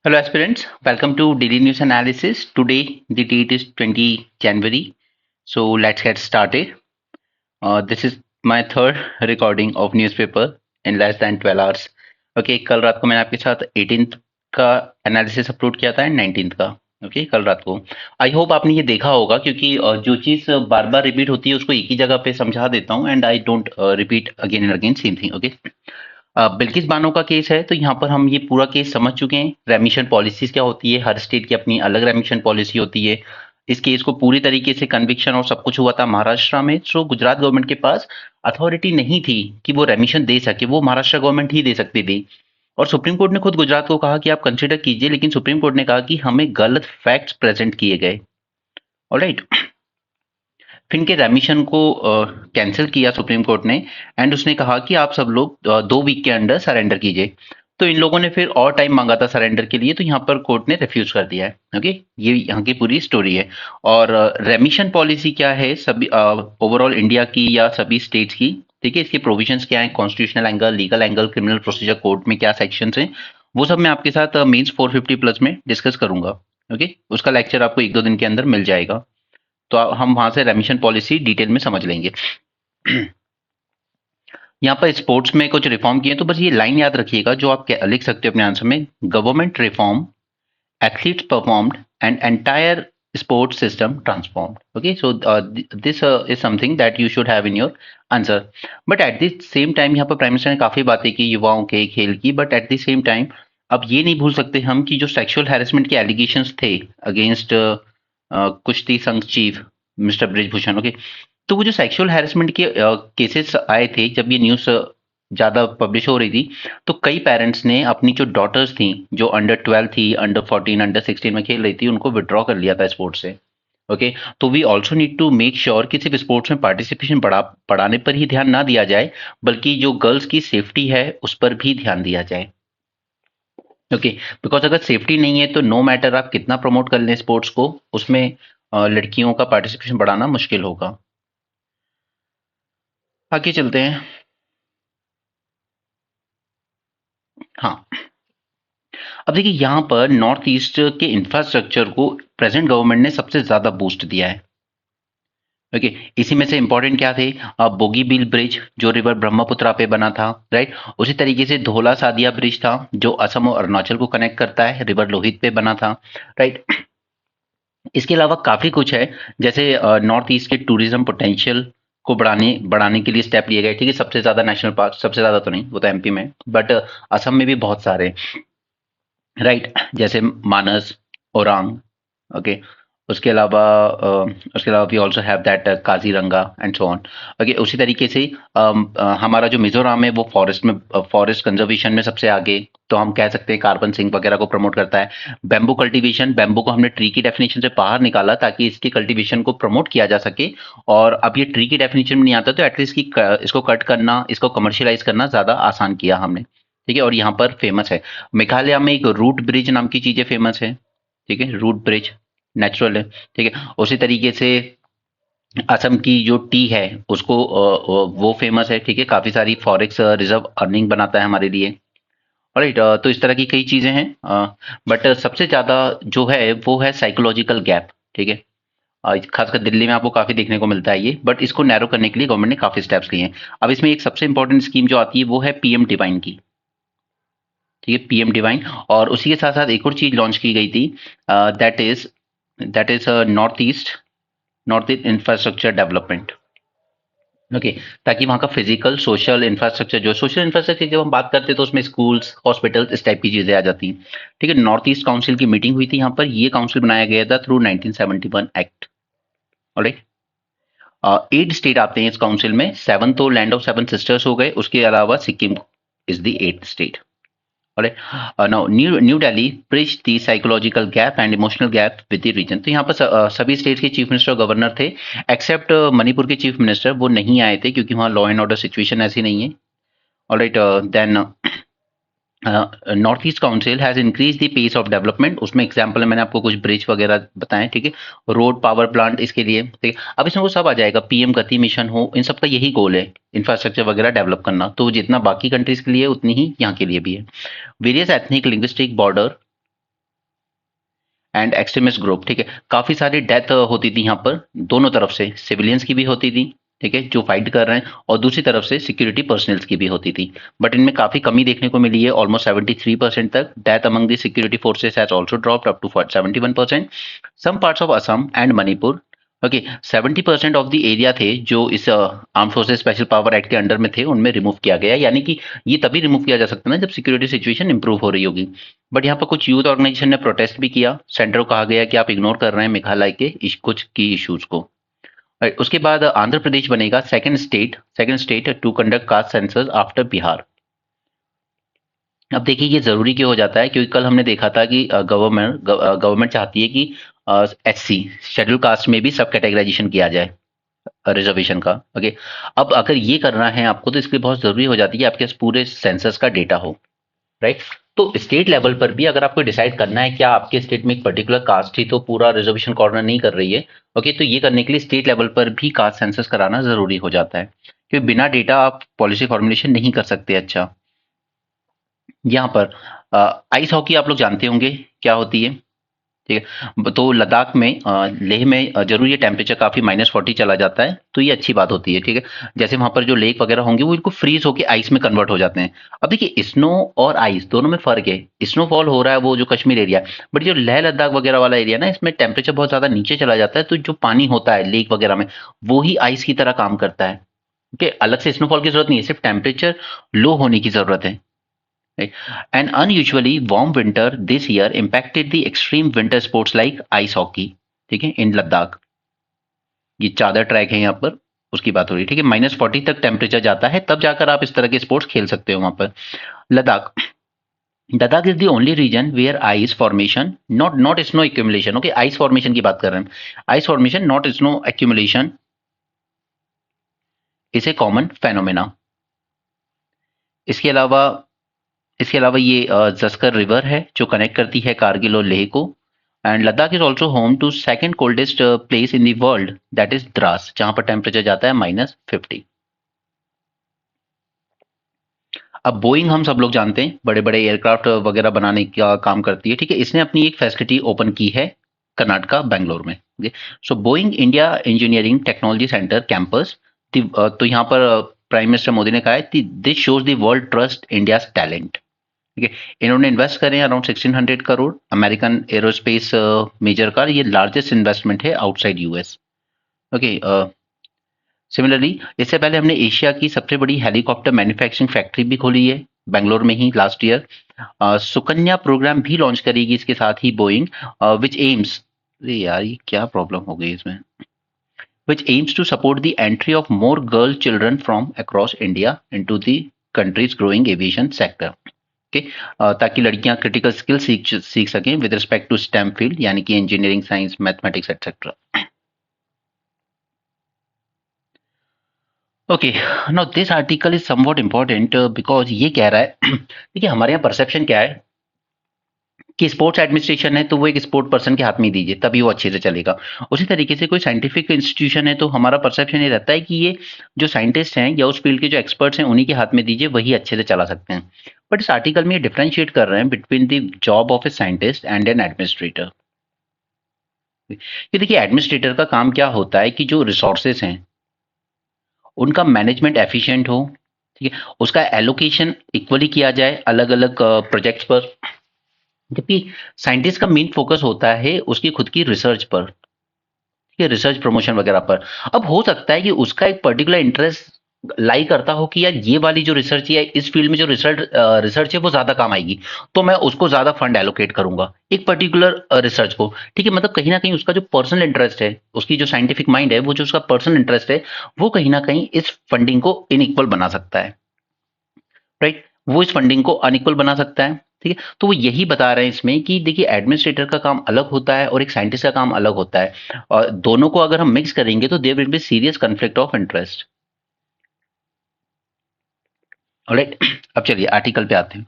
Hello aspirants, welcome to Daily News Analysis. Today the date is 20 January. So let's get started. This is my third recording of newspaper in less than 12 hours. Okay, कल रात को मैंने आपके साथ 18th का analysis upload किया था and 19th का. ओके कल रात को आई होप आपने ये देखा होगा क्योंकि जो चीज़ बार बार रिपीट होती है उसको एक ही जगह पे समझा देता हूँ and I don't repeat again and again same thing. Okay, Bilkis Bano का केस है तो यहाँ पर हम ये पूरा केस समझ चुके हैं. रेमिशन पॉलिसीज क्या होती है, हर स्टेट की अपनी अलग रेमिशन पॉलिसी होती है. इस केस को पूरी तरीके से कन्विक्शन और सब कुछ हुआ था महाराष्ट्र में. सो गुजरात गवर्नमेंट के पास अथॉरिटी नहीं थी कि वो रेमिशन दे सके, वो महाराष्ट्र गवर्नमेंट ही दे सकती थी. और सुप्रीम कोर्ट ने खुद गुजरात को कहा कि आप कंसिडर कीजिए, लेकिन सुप्रीम कोर्ट ने कहा कि हमें गलत फैक्ट्स प्रेजेंट किए गए. ऑलराइट, फिर इनके रेमिशन को कैंसिल किया सुप्रीम कोर्ट ने एंड उसने कहा कि आप सब लोग 2 वीक के अंदर सरेंडर कीजिए. तो इन लोगों ने फिर और टाइम मांगा था सरेंडर के लिए, तो यहाँ पर कोर्ट ने रिफ्यूज कर दिया है. ओके, ये यहाँ की पूरी स्टोरी है. और रेमिशन पॉलिसी क्या है सभी ओवरऑल इंडिया की या सभी स्टेट्स की, ठीक है, इसके प्रोविजंस क्या है, constitutional angle, legal angle, criminal procedure code में क्या सेक्शंस हैं, वो सब मैं आपके साथ मेंस 450 प्लस में डिस्कस करूंगा. ओके, उसका लेक्चर आपको 1-2 दिन के अंदर मिल जाएगा. तो हम वहां से रेमिशन पॉलिसी डिटेल में समझ लेंगे. यहाँ पर स्पोर्ट्स में कुछ रिफॉर्म किए, तो बस ये लाइन याद रखिएगा जो आप लिख सकते हो अपने आंसर में. Government reform, athletes performed, and entire sports system transformed. Okay, so this is something that you should have in your answer. But at the same time यहाँ पर प्राइम मिनिस्टर ने काफी बातें की युवाओं के खेल की, but at the same time अब ये नहीं भूल सकते हम कि जो सेक्सुअल हैरेसमेंट के एलिगेशंस थे अगेंस्ट कुश्ती संघ चीफ मिस्टर ब्रिजभूषण. ओके, तो वो जो सेक्सुअल हैरेसमेंट के केसेस आए थे, जब ये न्यूज़ ज़्यादा पब्लिश हो रही थी, तो कई पेरेंट्स ने अपनी जो डॉटर्स थी, जो अंडर 12 थी, अंडर 14, अंडर 16 में खेल रही थी, उनको विड्रॉ कर लिया था स्पोर्ट्स से. ओके, तो we also need to make sure कि सिर्फ स्पोर्ट्स में पार्टिसिपेशन बढ़ाने पर ही ध्यान ना दिया जाए, बल्कि जो गर्ल्स की सेफ्टी है उस पर भी ध्यान दिया जाए. ओके, बिकॉज अगर सेफ्टी नहीं है तो नो मैटर आप कितना प्रमोट कर लें स्पोर्ट्स को, उसमें लड़कियों का पार्टिसिपेशन बढ़ाना मुश्किल होगा. आगे चलते हैं. हाँ, अब देखिए यहाँ पर नॉर्थ ईस्ट के इंफ्रास्ट्रक्चर को प्रेजेंट गवर्नमेंट ने सबसे ज्यादा बूस्ट दिया है. ओके, इसी में से इंपॉर्टेंट क्या थे, बोगीबील ब्रिज जो रिवर ब्रह्मपुत्रा पे बना था, राइट. उसी तरीके से धोला सादिया ब्रिज था जो असम और अरुणाचल को कनेक्ट करता है, रिवर लोहित पे बना था, राइट. इसके अलावा काफी कुछ है, जैसे नॉर्थ ईस्ट के टूरिज्म पोटेंशियल को बढ़ाने बढ़ाने के लिए स्टेप लिए गए. ठीक है, सबसे ज्यादा नेशनल पार्क, सबसे ज्यादा तो नहीं, वो तो एमपी में, बट असम में भी बहुत सारे, राइट, जैसे मानस, ओरांग. ओके, उसके अलावा we also have that Kaziranga and so on. Okay, उसी तरीके से हमारा जो मिजोरम है वो फॉरेस्ट कंजर्वेशन में सबसे आगे, तो हम कह सकते हैं कार्बन सिंक वगैरह को प्रमोट करता है. बैम्बू कल्टीवेशन, बैम्बू को हमने ट्री की डेफिनेशन से बाहर निकाला ताकि इसकी कल्टीवेशन को प्रमोट किया जा सके, और अब ये ट्री की डेफिनेशन में नहीं आता तो एटलीस्ट इसको कट करना, इसको कमर्शियलाइज करना ज्यादा आसान किया हमने. ठीक है, और यहाँ पर फेमस है मेघालय में एक रूट ब्रिज नाम की चीजें फेमस है. ठीक है, रूट ब्रिज नेचुरल है. ठीक है, उसी तरीके से असम की जो टी है उसको वो फेमस है. ठीक है, काफी सारी फॉरेक्स रिजर्व अर्निंग बनाता है हमारे लिए. राइट, तो इस तरह की कई चीजें हैं, बट सबसे ज्यादा जो है वो है साइकोलॉजिकल गैप. ठीक है, खासकर दिल्ली में आपको काफी देखने को मिलता है ये, बट इसको नैरो करने के लिए गवर्नमेंट ने काफी स्टेप्स लिए हैं. अब इसमें एक सबसे इंपॉर्टेंट स्कीम जो आती है वो है पीएम डिवाइन की. ठीक है, पीएम डिवाइन, और उसी के साथ साथ एक और चीज लॉन्च की गई थी, that is north east infrastructure development. Okay, ताकि वहाँ का फिजिकल सोशल इंफ्रास्ट्रक्चर, जो सोशल इंफ्रास्ट्रक्चर जब हम बात करते हैं तो उसमें स्कूल्स, हॉस्पिटल्स, इस टाइप की चीजें आ जाती हैं. ठीक है, नॉर्थ ईस्ट काउंसिल की मीटिंग हुई थी यहाँ पर, ये काउंसिल बनाया गया था थ्रू 1971 एक्ट. ऑलराइट, 8 स्टेट आते हैं इस काउंसिल में, 7 तो लैंड ऑफ 7 सिस्टर्स हो गए, उसके अलावा Sikkim is the 8th state. Alright. Now New Delhi bridged the psychological gap and emotional gap with the region. तो यहाँ पर सभी स्टेट के चीफ मिनिस्टर और गवर्नर थे, एक्सेप्ट मणिपुर के चीफ मिनिस्टर, वो नहीं आए थे क्योंकि वहाँ लॉ एंड ऑर्डर सिचुएशन ऐसी नहीं है. Alright, then North East Council has increase the pace of development. उसमें एग्जांपल मैंने आपको कुछ ब्रिज वगैरह बताएं. ठीक है, रोड, पावर प्लांट, इसके लिए. ठीक है, अब इसमें वो सब आ जाएगा, पीएम गति मिशन हो, इन सब का यही गोल है, इंफ्रास्ट्रक्चर वगैरह डेवलप करना. तो जितना बाकी कंट्रीज के लिए उतनी ही यहाँ के लिए भी है. Various ethnic linguistic border and extremist group, ठीक है। काफ़ी सारी डेथ होती थी यहाँ पर, दोनों तरफ से, सिविलियंस की भी होती थी, ठीक है, जो फाइट कर रहे हैं, और दूसरी तरफ से सिक्योरिटी पर्सनल्स की भी होती थी। बट इनमें काफ़ी कमी देखने को मिली है, ऑलमोस्ट 73% तक। Death among the security forces has also dropped up to 71%। Some parts of Assam and Manipur, okay, 70% of the area थे जो इस arm forces special power act के अंडर में थे, उनमें रिमूव किया गया। यानी कि ये तभी रिमूव किया जा सकता है ना जब सिक्योरिटी सिचुएशन इंप्रूव हो रही होगी। बट यहाँ पर कुछ यूथ ऑर्गेनाइजेशन ने प्रोटेस्ट भी किया, सेंटर को कहा गया कि आप इग्नोर कर रहे हैं मेघालय के कुछ की इश्यूज को। उसके बाद आंध्र प्रदेश बनेगा second state to conduct caste census after Bihar. अब देखिए ये जरूरी क्यों हो जाता है, क्योंकि कल हमने देखा था कि गवर्नमेंट चाहती है कि एससी शेड्यूल कास्ट में भी सब कैटेगराइजेशन किया जाए रिजर्वेशन का। ओके, अब अगर ये करना है आपको तो इसके लिए बहुत जरूरी हो जाती है कि आपके पास पूरे सेंसस का डेटा हो, राइट। तो स्टेट लेवल पर भी अगर आपको डिसाइड करना है क्या आपके स्टेट में एक पर्टिकुलर कास्ट ही तो पूरा रिजर्वेशन कॉर्नर नहीं कर रही है, ओके, तो ये करने के लिए स्टेट लेवल पर भी कास्ट सेंसस कराना जरूरी हो जाता है, क्योंकि बिना डेटा आप पॉलिसी फॉर्मुलेशन नहीं कर सकते। अच्छा, यहाँ पर आइस हॉकी आप लोग जानते होंगे क्या होती है, ठीक है। तो लद्दाख में लेह में जरूर ये टेम्परेचर काफी -40 चला जाता है, तो ये अच्छी बात होती है, ठीक है। जैसे वहां पर जो लेक वगैरह होंगे वो इनको फ्रीज होके आइस में कन्वर्ट हो जाते हैं। अब देखिए स्नो और आइस दोनों में फर्क है, स्नोफॉल हो रहा है वो जो कश्मीर एरिया, बट जो लेह लद्दाख वगैरह वाला एरिया ना, इसमें टेम्परेचर बहुत ज्यादा नीचे चला जाता है, तो जो पानी होता है लेक वगैरह में वो ही आइस की तरह काम करता है। ओके, अलग से स्नोफॉल की जरूरत नहीं है, सिर्फ टेम्परेचर लो होने की जरूरत है। Right. An unusually warm winter this year impacted the extreme winter sports like ice hockey, ठीक है, इन लद्दाख। ये चादर ट्रैक है यहाँ पर, उसकी बात हो रही है, ठीक है। -40 तक टेम्परेचर जाता है, तब जाकर आप इस तरह के स्पोर्ट्स खेल सकते हो वहां पर। Ladakh, Ladakh is the only region where ice formation not snow accumulation, okay, ice formation की बात कर रहे हैं, ice formation not snow accumulation is a common phenomena. इसके अलावा ये जस्कर रिवर है जो कनेक्ट करती है कारगिल और लेह को। And Ladakh is also home to second coldest place in the world, that is Dras, जहां पर टेम्परेचर जाता है -50। अब बोइंग हम सब लोग जानते हैं, बड़े बड़े एयरक्राफ्ट वगैरह बनाने का काम करती है, ठीक है। इसने अपनी एक फैसिलिटी ओपन की है कर्नाटका बेंगलोर में। So Boeing India engineering technology centre campus, तो यहाँ पर प्राइम मिनिस्टर मोदी ने कहा है this shows the world trust India talent, ठीक है। इन्होंने इन्वेस्ट करें around 1600 crore, American aerospace major का ये लार्जेस्ट इन्वेस्टमेंट है आउटसाइड यूएस। ओके, सिमिलरली इससे पहले हमने एशिया की सबसे बड़ी हेलीकॉप्टर मैन्युफैक्चरिंग फैक्ट्री भी खोली है बेंगलोर में ही लास्ट ईयर। सुकन्या प्रोग्राम भी लॉन्च करेगी इसके साथ ही बोइंग, विच एम्स, अरे यार ये क्या प्रॉब्लम हो गई इसमें, which aims to support the entry of more girl children from across India into the country's growing aviation sector, okay, ताकि लड़कियां क्रिटिकल स्किल सीख सकें with respect to STEM field, यानी कि engineering, science, mathematics etcetera. Okay, now this article is somewhat important because ये कह रहा है देखिए हमारे यहाँ परसेप्शन क्या है कि स्पोर्ट्स एडमिनिस्ट्रेशन है तो वो एक स्पोर्ट पर्सन के हाथ में ही दीजिए तभी वो अच्छे से चलेगा। उसी तरीके से कोई साइंटिफिक इंस्टीट्यूशन है तो हमारा परसेप्शन ये रहता है कि ये जो साइंटिस्ट हैं या उस फील्ड के जो एक्सपर्ट्स हैं उन्हीं के हाथ में दीजिए, वही अच्छे से चला सकते हैं। बट इस आर्टिकल में ये डिफरेंशिएट कर रहे हैं between the job of a scientist and an administrator. ये देखिए एडमिनिस्ट्रेटर का काम क्या होता है कि जो रिसोर्सेस हैं उनका मैनेजमेंट एफिशिएंट हो, ठीक है, उसका एलोकेशन इक्वली किया जाए अलग अलग प्रोजेक्ट्स पर, जबकि साइंटिस्ट का मेन फोकस होता है उसकी खुद की रिसर्च पर, ठीक है, रिसर्च प्रमोशन वगैरह पर। अब हो सकता है कि उसका एक पर्टिकुलर इंटरेस्ट लाई करता हो कि यार ये वाली जो रिसर्च है इस फील्ड में जो रिसर्च है वो ज्यादा काम आएगी, तो मैं उसको ज्यादा फंड एलोकेट करूंगा एक पर्टिकुलर रिसर्च को, ठीक है। मतलब कहीं ना कहीं उसका जो पर्सनल इंटरेस्ट है, उसकी जो साइंटिफिक माइंड है, वो जो उसका पर्सनल इंटरेस्ट है, वो कहीं ना कहीं इस फंडिंग को इनइक्वल बना सकता है, राइट। वो इस फंडिंग को अनइक्वल बना सकता है, ठीक है। तो वो यही बता रहे हैं इसमें कि देखिए एडमिनिस्ट्रेटर का काम अलग होता है और एक साइंटिस्ट का काम अलग होता है, और दोनों को अगर हम मिक्स करेंगे तो there will be serious conflict of interest. Alright, अब चलिए आर्टिकल पे आते हैं।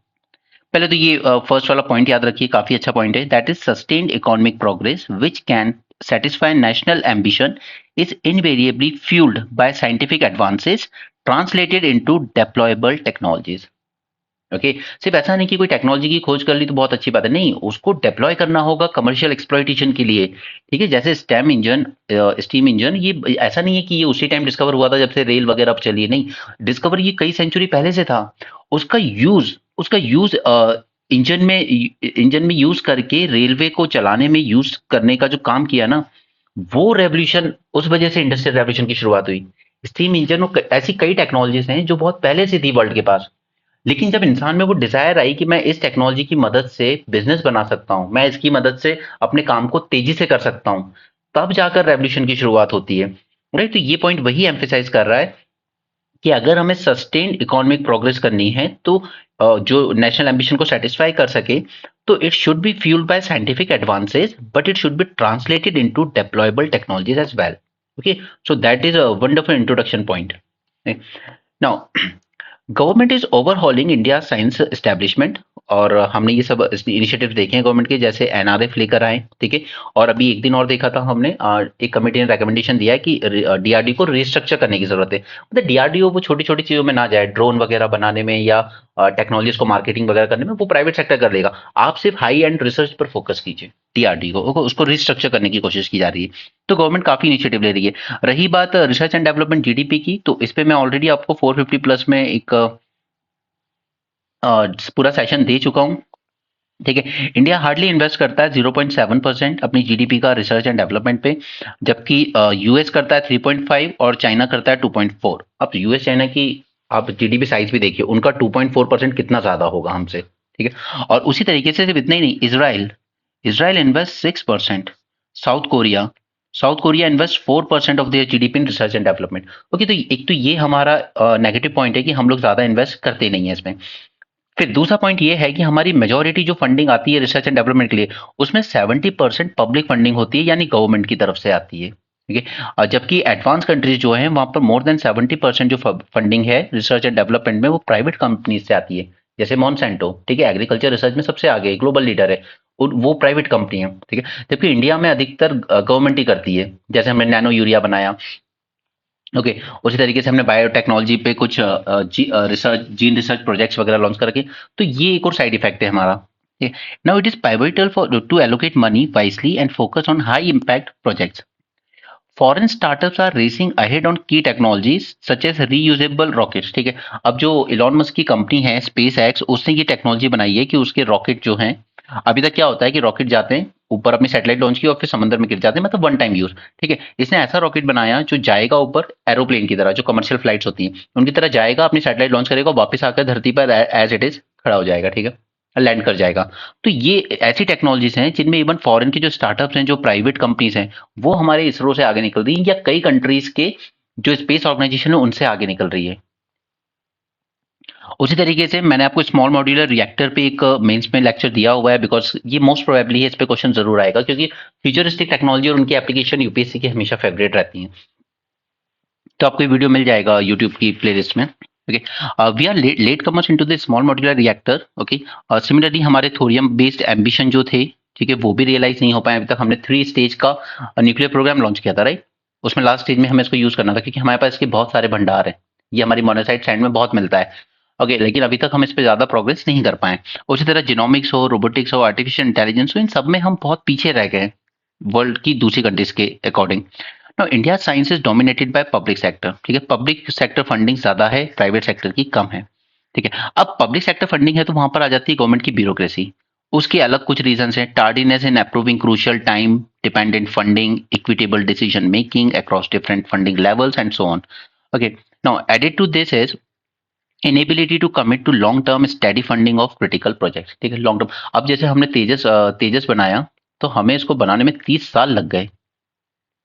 पहले तो ये फर्स्ट वाला पॉइंट याद रखिए, काफी अच्छा पॉइंट है, that is sustained economic progress which can satisfy national ambition is invariably fueled by scientific advances translated into deployable technologies। Okay. सिर्फ ऐसा नहीं कि कोई टेक्नोलॉजी की खोज कर ली तो बहुत अच्छी बात है, नहीं, उसको डिप्लॉय करना होगा कमर्शियल एक्सप्लॉइटेशन के लिए। ठीक है, जैसे स्टीम इंजन, ये ऐसा नहीं है कि ये उसी टाइम डिस्कवर हुआ था जब से रेल वगैरह अब चली है, नहीं, डिस्कवर ये कई सेंचुरी पहले से था। उसका यूज इंजन में यूज करके रेलवे को चलाने में यूज करने का जो काम किया ना, वो रेवोल्यूशन, उस वजह से इंडस्ट्रियल रेवोल्यूशन की शुरुआत हुई। स्टीम इंजन और ऐसी कई टेक्नोलॉजीज हैं जो बहुत पहले से थी वर्ल्ड के पास, लेकिन जब इंसान में वो डिजायर आई कि मैं इस टेक्नोलॉजी की मदद से बिजनेस बना सकता हूँ, मैं इसकी मदद से अपने काम को तेजी से कर सकता हूँ, तब जाकर रेवोल्यूशन की शुरुआत होती है। राइट, तो ये पॉइंट वही एम्फेसाइज कर रहा है कि अगर हमें सस्टेन्ड इकोनॉमिक प्रोग्रेस करनी है, तो जो नेशनल एम्बिशन को सेटिस्फाई कर सके, तो it should be fuelled by scientific advances, but it should be translated into deployable technologies as well. Okay, so that is a wonderful introduction point. Now, government is overhauling India science establishment, और हमने ये सब initiative देखे हैं government के, जैसे NRF लेकर आए, ठीक है। और अभी एक दिन और देखा था हमने, एक कमेटी ने रिकमेंडेशन दिया है कि डीआरडी को रिस्ट्रक्चर करने की जरूरत है। मतलब डीआरडीओ वो छोटी छोटी चीजों में ना जाए, ड्रोन वगैरह बनाने में या टेक्नोलॉजीज को मार्केटिंग वगैरह करने में, वो प्राइवेट सेक्टर कर लेगा। आप सिर्फ हाई एंड रिसर्च पर फोकस कीजिए। डीआरडी को उसको रिस्ट्रक्चर करने की कोशिश की जा रही है, तो गवर्नमेंट काफी इनिशिएटिव ले रही है। रही बात रिसर्च एंड डेवलपमेंट जीडीपी की, तो इस पे मैं ऑलरेडी आपको 450 प्लस में एक पूरा सेशन दे चुका हूँ। ठीक है, इंडिया हार्डली इन्वेस्ट करता है 0.7% अपनी जीडीपी का रिसर्च एंड डेवलपमेंट पे, जबकि यूएस करता है 3.5 और चाइना करता है 2.4। अब यूएस चाइना की आप जीडीपी साइज भी देखिए, उनका 2.4% कितना ज्यादा होगा हमसे। ठीक है, और उसी तरीके से सिर्फ इतना ही नहीं, Israel Israel invest 6%। South Korea south Korea invest 4% of their GDP in research and development. Okay, तो एक तो ये हमारा नेगेटिव पॉइंट है कि हम लोग ज्यादा इन्वेस्ट करते नहीं है इसमें। फिर दूसरा पॉइंट ये है कि हमारी मेजॉरिटी जो फंडिंग आती है रिसर्च एंड डेवलपमेंट के लिए, उसमें 70% पब्लिक फंडिंग होती है, यानी गवर्नमेंट की तरफ से आती है। ठीक है, जबकि एडवांस कंट्रीज जो हैं वहां पर मोर देन 70% जो फंडिंग है रिसर्च एंड डेवलपमेंट में, वो प्राइवेट कंपनीज से आती है। जैसे मॉन्सेंटो, ठीक है, एग्रीकल्चर रिसर्च में सबसे आगे ग्लोबल लीडर है, और वो प्राइवेट कंपनी है। ठीक है, जबकि इंडिया में अधिकतर गवर्नमेंट ही करती है। जैसे हमने नैनो यूरिया बनाया, ओके, उसी तरीके से हमने बायोटेक्नोलॉजी पे कुछ रिसर्च, जीन रिसर्च प्रोजेक्ट्स वगैरह लॉन्च करके, तो ये एक और साइड इफेक्ट है हमारा। Now it is pivotal for to allocate money wisely and focus on high impact projects. Foreign startups are racing ahead on key technologies such as reusable rockets. ठीक है, अब जो इलॉन मस्क की company है SpaceX, उसने ये technology बनाई है कि उसके रॉकेट जो हैं, अभी तक क्या होता है कि रॉकेट जाते हैं ऊपर, अपनी सैटेलाइट लॉन्च की और फिर समंदर में गिर जाते हैं, मतलब वन टाइम यूज। ठीक है, इसने ऐसा रॉकेट बनाया जो जाएगा ऊपर एरोप्लेन की तरह, जो कमर्शियल फ्लाइट्स होती हैं उनकी तरह जाएगा, अपनी सैटेलाइट लॉन्च करेगा, वापस आकर धरती पर एज इट इज खड़ा हो जाएगा। ठीक है, लैंड कर जाएगा। तो ये ऐसी टेक्नोलॉजीज हैं जिनमें इवन फॉरेन के जो स्टार्टअप्स हैं, जो प्राइवेट कंपनीज हैं, वो हमारे इसरो से आगे निकल रही है, या कई कंट्रीज के जो स्पेस ऑर्गेनाइजेशन है उनसे आगे निकल रही है। उसी तरीके से मैंने आपको स्मॉल मॉड्यूलर रिएक्टर पे एक मेंस में लेक्चर दिया हुआ है, बिकॉज ये मोस्ट प्रोबेबली है, इस पे क्वेश्चन जरूर आएगा, क्योंकि फ्यूचरिस्टिक टेक्नोलॉजी और उनकी एप्लीकेशन यूपीएससी की हमेशा फेवरेट रहती हैं। तो आपको ये वीडियो मिल जाएगा यूट्यूब की प्लेलिस्ट में। Okay, we are late comers into the small modular reactor. Okay, similarly हमारे थोरियम बेस्ड एम्बिशन जो थे, ठीक है, वो भी रियलाइज नहीं हो पाए अभी तक। हमने 3 स्टेज का न्यूक्लियर प्रोग्राम लॉन्च किया था, राइट। उसमें लास्ट स्टेज में हमें इसको यूज करना था, क्योंकि हमारे पास इसके बहुत सारे भंडार हैं, ये हमारी मोनोसाइट सैंड में बहुत मिलता है। ओके, लेकिन अभी तक हम इस पे ज्यादा प्रोग्रेस नहीं कर पाए। उसी तरह जिनोमिक्स हो, रोबोटिक्स हो, आर्टिफिशियल इंटेलिजेंस हो, इन सब में हम बहुत पीछे रह गए वर्ल्ड की दूसरी कंट्रीज के according. Now India science is dominated by public sector. ठीक है, पब्लिक सेक्टर फंडिंग ज्यादा है, प्राइवेट सेक्टर की कम है। ठीक है, अब पब्लिक सेक्टर फंडिंग है तो वहां पर आ जाती है गवर्नमेंट की ब्यूरोक्रेसी। उसके अलग कुछ रीजन है, tardiness in approving crucial time dependent funding, equitable decision making across different funding levels and so on. Okay, now added to this is inability to commit to long term study funding of critical projects. ठीक है, long term, अब जैसे हमने तेजस बनाया, तो हमें इसको बनाने में 30 साल लग गए।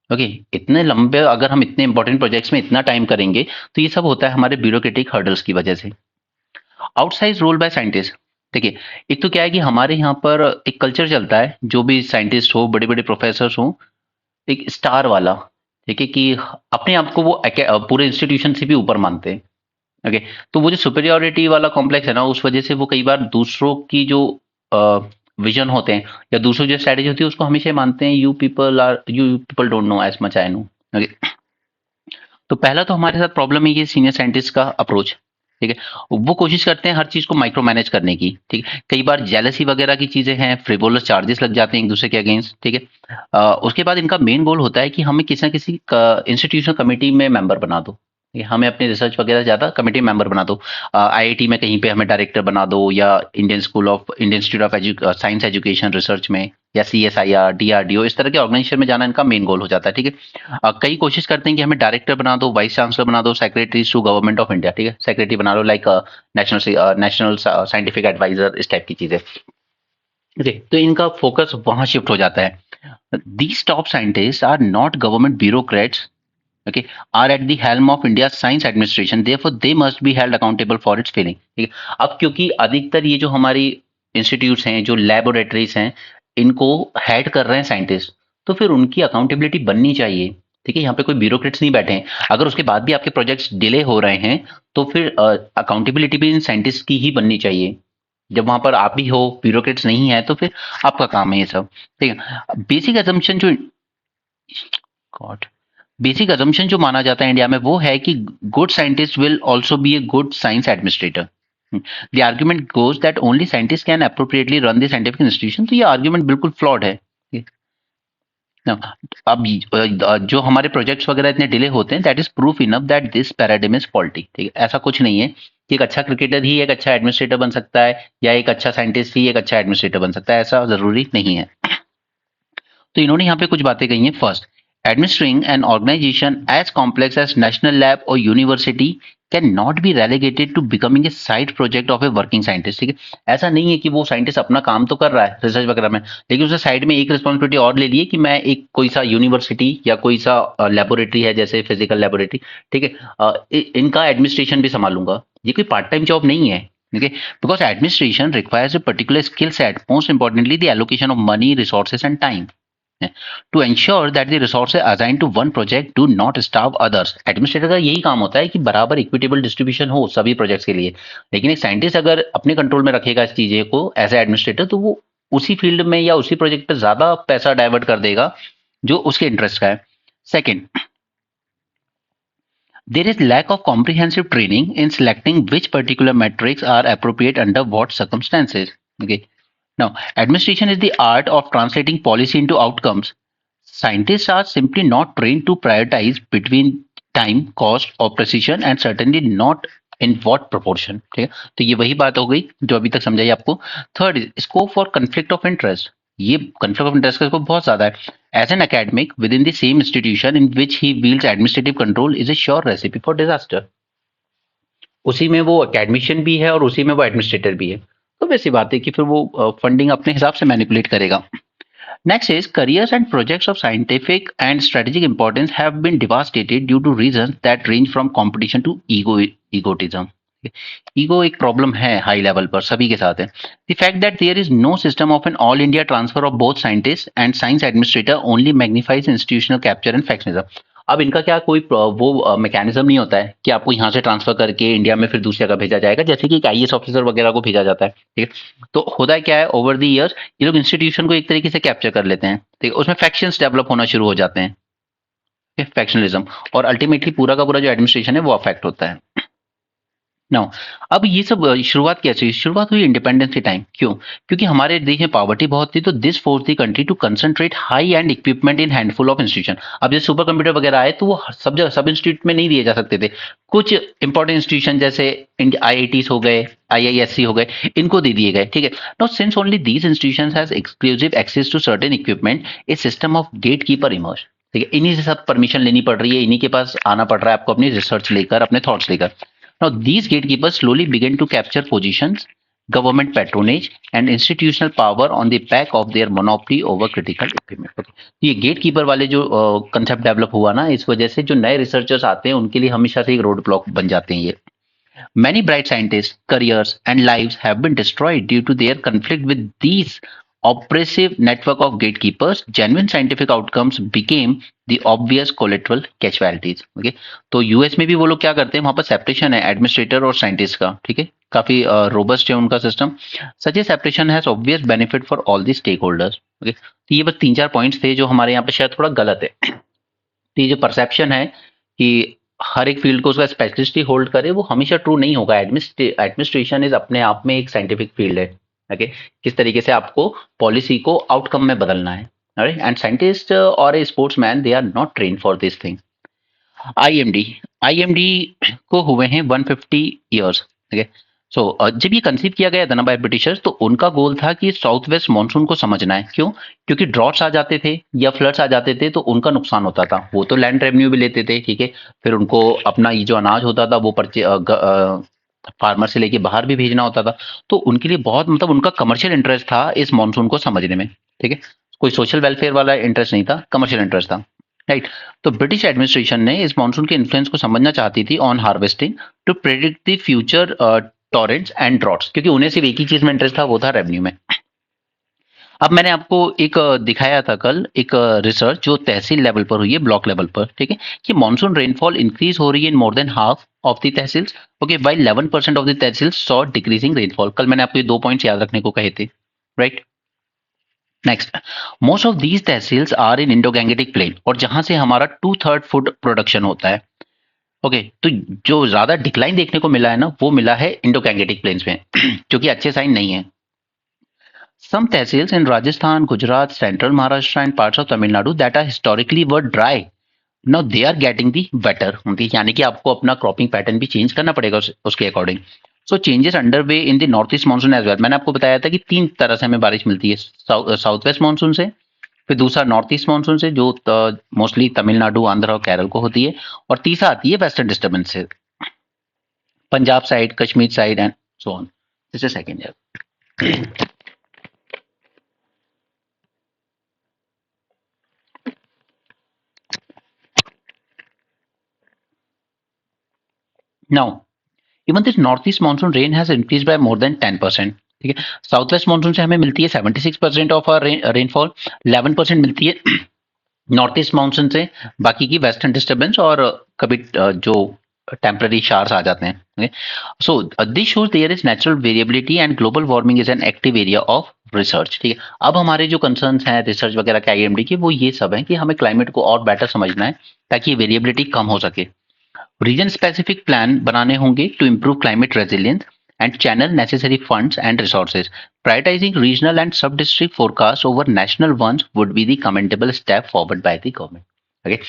ओके, इतने लंबे, अगर हम इतने इंपॉर्टेंट प्रोजेक्ट्स में इतना टाइम करेंगे, तो ये सब होता है हमारे ब्यूरोक्रेटिक हर्डल्स की वजह से। Outsize role by scientist. देखिए, एक तो क्या है कि हमारे यहाँ पर एक कल्चर चलता है, जो भी साइंटिस्ट हो, बड़े बड़े प्रोफेसर हो, एक स्टार वाला, ठीक है, कि अपने आप को वो पूरे इंस्टीट्यूशन से भी ऊपर मानते हैं। ओके, तो वो जो सुपेरियोरिटी वाला कॉम्प्लेक्स है ना, उस वजह से वो कई बार दूसरों की जो विजन होते हैं या दूसरों की जो स्ट्रेटेजी होती है, उसको हमेशा ही मानते हैं, you people don't know as much I know. Okay, तो पहला तो हमारे साथ प्रॉब्लम है ये सीनियर साइंटिस्ट का अप्रोच। ठीक है। वो कोशिश करते हैं हर चीज को माइक्रो मैनेज करने की, ठीक है। कई बार जेलसी वगैरह की चीजें हैं, फ्रिवोलस चार्जेस लग जाते हैं एक दूसरे के अगेंस्ट, ठीक है। उसके बाद इनका मेन गोल होता है कि हमें किसी ना किसी इंस्टीट्यूशनल कमेटी में मेंबर बना दो, ठीक है? हमें अपनी रिसर्च वगैरह ज्यादा कमेटी मेंबर बना दो, आईआईटी में कहीं पे हमें डायरेक्टर बना दो, या Indian Institute of science education research में, या सीएसआईआर, डीआरडीओ, इस तरह के ऑर्गेनाइजेशन में जाना इनका मेन गोल हो जाता है, ठीक है। कई कोशिश करते हैं कि हमें डायरेक्टर बना दो, वाइस चांसलर बना दो, secretary to government of India, ठीक है, सेक्रेटरी बना लो, लाइक नेशनल साइंटिफिक एडवाइजर, इस टाइप की चीजें, ओके। तो इनका फोकस वहां शिफ्ट हो जाता है। These top scientist are not government bureaucrats, okay, are at the helm of India's science administration, therefore they must be held accountable for its failing, ठीक है। अब क्योंकि अधिकतर ये जो हमारी इंस्टीट्यूट्स हैं, जो लैबोरेटरीज हैं, इनको हेड कर रहे हैं साइंटिस्ट, तो फिर उनकी अकाउंटेबिलिटी बननी चाहिए, ठीक है। यहाँ पे कोई ब्यूरोक्रेट्स नहीं बैठे हैं। अगर उसके बाद भी आपके प्रोजेक्ट्स डिले हो रहे हैं, तो फिर अकाउंटेबिलिटी भी इन साइंटिस्ट की ही बननी चाहिए। जब वहां पर आप ही हो, ब्यूरोक्रेट्स नहीं है, तो फिर आपका काम है ये सब, ठीक है। बेसिक एजम्पशन जो गॉड बेसिक अजम्पशन जो माना जाता है इंडिया में, वो है कि good scientist will also be a good science administrator. The argument goes that only scientist can appropriately run the scientific institution. तो ये आर्ग्यूमेंट बिल्कुल फ्लॉड है। Now, अब जो हमारे प्रोजेक्ट्स वगैरह इतने डिले होते हैं, that is proof enough that this paradigm is faulty, ठीक है। ऐसा कुछ नहीं है कि एक अच्छा क्रिकेटर ही एक अच्छा एडमिनिस्ट्रेटर बन सकता है, या एक अच्छा साइंटिस्ट ही एक अच्छा एडमिनिस्ट्रेटर बन सकता है, ऐसा जरूरी नहीं है। तो इन्होंने यहाँ पे कुछ बातें कही हैं। First, administering an organisation as complex as national lab और university can not be relegated to becoming a side project of a working scientist, ठीक है। ऐसा नहीं है कि वो साइंटिस्ट अपना काम तो कर रहा है रिसर्च वगैरह में, लेकिन उसने साइड में एक रिस्पॉन्सिबिलिटी और ले ली है कि मैं एक कोई सा यूनिवर्सिटी या कोई सा लेबोरेटरी है, जैसे फिजिकल लेबोरेटरी, ठीक है, इनका एडमिनिस्ट्रेशन भी संभालूंगा। ये कोई पार्ट टाइम जॉब नहीं है, okay, because administration requires a particular skill set, most importantly the allocation of money, resources and time, to ensure that the resources assigned to one project do not starve others। Administrator का यही काम होता है कि बराबर equitable distribution हो सभी projects के लिए। लेकिन एक साइंटिस्ट अगर अपने कंट्रोल में रखेगा इस चीजें को एज ए एडमिनिस्ट्रेटर, तो वो उसी फील्ड में या उसी प्रोजेक्ट पर ज्यादा पैसा डाइवर्ट कर देगा जो उसके इंटरेस्ट का है। Second, there is lack of comprehensive training in selecting which particular metrics are appropriate under what circumstances, okay। Now, administration is the art of translating policy into outcomes। Scientists are simply not trained to prioritize between time, cost or precision, and certainly not in what proportion, ठीक है। तो ये वही बात हो गई जो अभी तक समझाई आपको। Third, scope for conflict of interest. ये कंफ्लिक्ट ऑफ इंटरेस्ट का स्कोप बहुत ज्यादा है। As an academic within the same institution in which he wields administrative control is a sure recipe for disaster। उसी में वो एकेडमिशियन भी है और उसी में वो एडमिनिस्ट्रेटर भी है, तो वैसी बात है कि फिर वो फंडिंग अपने हिसाब से मैनिपुलेट करेगा। Next is careers and projects of scientific and strategic importance have been devastated due to reasons that range from competition to egotism। Ego एक प्रॉब्लम है हाई लेवल पर, सभी के साथ है। The fact that there is no system of an all India transfer of both scientist and science administrator only magnifies institutional capture and factionism. अब इनका क्या कोई वो मैकेनिज्म नहीं होता है कि आपको यहाँ से ट्रांसफर करके इंडिया में फिर दूसरी जगह भेजा जाएगा, जैसे कि एक आईएएस ऑफिसर वगैरह को भेजा जाता है, ठीक है। तो होता है क्या है, ओवर द ईयर्स ये लोग इंस्टीट्यूशन को एक तरीके से कैप्चर कर लेते हैं, ठीक है। उसमें फैक्शंस डेवलप होना शुरू हो जाते हैं, फैक्शनलिज्म, और अल्टीमेटली पूरा का पूरा जो एडमिनिस्ट्रेशन है वो अफेक्ट होता है। नाउ, अब ये सब शुरुआत कैसे हुई? शुरुआत हुई इंडिपेंडेंस के टाइम। क्यों? क्योंकि हमारे देश में पॉवर्टी बहुत थी, तो this force the country to concentrate high end equipment in handful of institution. अब जैसे सुपर कंप्यूटर वगैरह आए, तो वो सब जगह सब इंस्टीट्यूट में नहीं दिए जा सकते थे। कुछ इंपॉर्टेंट इंस्टीट्यूशन जैसे आईआईटीज हो गए, आईआईएससी हो गए, इनको दे दिए गए, ठीक है। Now since only these institutions has exclusive access to certain equipment, a system of gatekeeper emerge, ठीक है। इन्हीं से सब परमिशन लेनी पड़ रही है, इन्हीं के पास आना पड़ रहा है आपको अपनी रिसर्च लेकर, अपने थॉट्स लेकर। Now, these gatekeepers slowly began to capture positions, government patronage, and institutional power on the back of their monopoly over critical equipment। Okay. ये गेटकीपर वाले जो कंसेप्ट डेवलप हुआ ना, इस वजह से जो नए रिसर्चर्स आते हैं उनके लिए हमेशा से एक रोड ब्लॉक बन जाते हैं ये। Many bright scientists, careers, and lives have been destroyed due to their conflict with these oppressive network of gatekeepers। Genuine scientific outcomes became the obvious collateral casualties। Okay, तो यूएस में भी वो लोग क्या करते हैं, वहां पर सेपरेशन है एडमिनिस्ट्रेटर और साइंटिस्ट का, ठीक है। काफी रोबस्ट है उनका सिस्टम। Such a separation has obvious benefit for all the stakeholders. Okay, तो ये बस 3-4 पॉइंट्स थे जो हमारे यहाँ पे शायद थोड़ा गलत है। तो ये जो परसेप्शन है कि हर एक फील्ड को उसका स्पेशलिस्ट ही होल्ड करे, वो हमेशा ट्रू नहीं होगा। एडमिनिस्ट्रेशन इज अपने आप में एक साइंटिफिक फील्ड है। ओके, किस तरीके से आपको पॉलिसी को आउटकम में बदलना है, राइट? एंड साइंटिस्ट और a sportsman, they are not train for this thing. IMD, IMD को हुए हैं 150 ईयर्स। ठीक सो जब ये कंसीव किया गया था ना बाय ब्रिटिशर्स, तो उनका गोल था कि साउथ वेस्ट मानसून को समझना है। क्यों? क्योंकि ड्रॉट्स आ जाते थे या फ्लड्स आ जाते थे तो उनका नुकसान होता था। वो तो लैंड रेवेन्यू भी लेते थे, ठीक है, फिर उनको अपना ये जो अनाज होता था वो फार्मर से लेके बाहर भी भेजना होता था। तो उनके लिए बहुत, मतलब उनका कमर्शियल इंटरेस्ट था इस मानसून को समझने में। ठीक है, कोई सोशल वेलफेयर वाला इंटरेस्ट नहीं था, कमर्शियल इंटरेस्ट था, राइट? तो ब्रिटिश एडमिनिस्ट्रेशन ने इस मानसून के इन्फ्लुएंस को समझना चाहती थी on harvesting to predict the future torrents and droughts, क्योंकि उन्हें सिर्फ एक ही चीज में इंटरेस्ट था, वो था रेवेन्यू में। अब मैंने आपको एक दिखाया था कल एक रिसर्च जो तहसील लेवल पर हुई है, ब्लॉक लेवल पर, ठीक है, कि मॉनसून रेनफॉल इंक्रीज हो रही है in more than half of the tehsils. Okay, by 11% of the tehsils saw decreasing rainfall. कल मैंने आपको ये 2 पॉइंट्स याद रखने को कहे थे, right? Next, most of these tehsils are in Indo Gangetic plain, और जहां से हमारा 2/3 फूड प्रोडक्शन होता है। ओके, तो जो ज्यादा डिक्लाइन देखने को मिला है ना, वो मिला है इंडो गैंगेटिक प्लेन्स में जो कि अच्छे साइन नहीं है। Some tehsils in Rajasthan, Gujarat, Central Maharashtra and parts of Tamil Nadu that are historically were dry, now they are getting the wetter। यानी कि आपको अपना क्रॉपिंग पैटर्न भी चेंज करना पड़ेगा उसके according. So changes under way in the North East monsoon as well. मैंने आपको बताया था कि 3 तरह से हमें बारिश मिलती है, साउथ वेस्ट मानसून से, फिर दूसरा नॉर्थ ईस्ट मानसून से जो मोस्टली तमिलनाडु, आंध्र और केरल को होती है, और तीसरा आती है वेस्टर्न डिस्टर्बेंस से, Punjab side, Kashmir side and so on. This is second year. Now even this north East monsoon rain has increase by more than 10%। ठीक है, साउथ वेस्ट मानसून से हमें मिलती है 76% ऑफ आवर रेनफॉल, 11% मिलती है नॉर्थ ईस्ट मानसून से, बाकी की वेस्टर्न डिस्टर्बेंस और कभी जो टेम्पररी शार्स आ जाते हैं। So this shows there is natural variability and global warming is an active area of research. ठीक है, अब हमारे जो कंसर्न्स हैं रिसर्च वगैरह के, आईएमडी के, वो ये सब है कि हमें क्लाइमेट को और बेटर समझना है ताकि वेरिएबिलिटी कम हो सके। रीजन स्पेसिफिक प्लान बनाने होंगे to improve climate resilience and channel necessary funds and resources. Prioritizing regional and sub-district forecasts over national ones would be the commendable step forward by the government. Okay?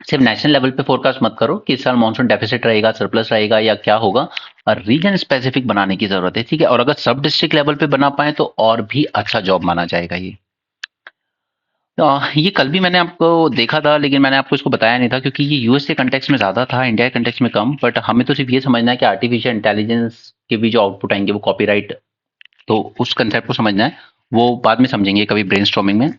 सिर्फ national level पे forecast मत करो कि इस साल monsoon deficit रहेगा, surplus रहेगा या क्या होगा, और रीजन स्पेसिफिक बनाने की जरूरत है। ठीक है, और अगर सब डिस्ट्रिक्ट लेवल पे बना पाए तो और भी अच्छा जॉब माना जाएगा ये। ये कल भी मैंने आपको देखा था, लेकिन मैंने आपको इसको बताया नहीं था क्योंकि ये यूएस के कंटेक्स्ट में ज़्यादा था, इंडिया के कंटेक्स्ट में कम। बट हमें तो सिर्फ ये समझना है कि आर्टिफिशियल इंटेलिजेंस के भी जो आउटपुट आएंगे वो कॉपीराइट, तो उस कंसेप्ट को समझना है, वो बाद में समझेंगे कभी ब्रेनस्टॉर्मिंग में।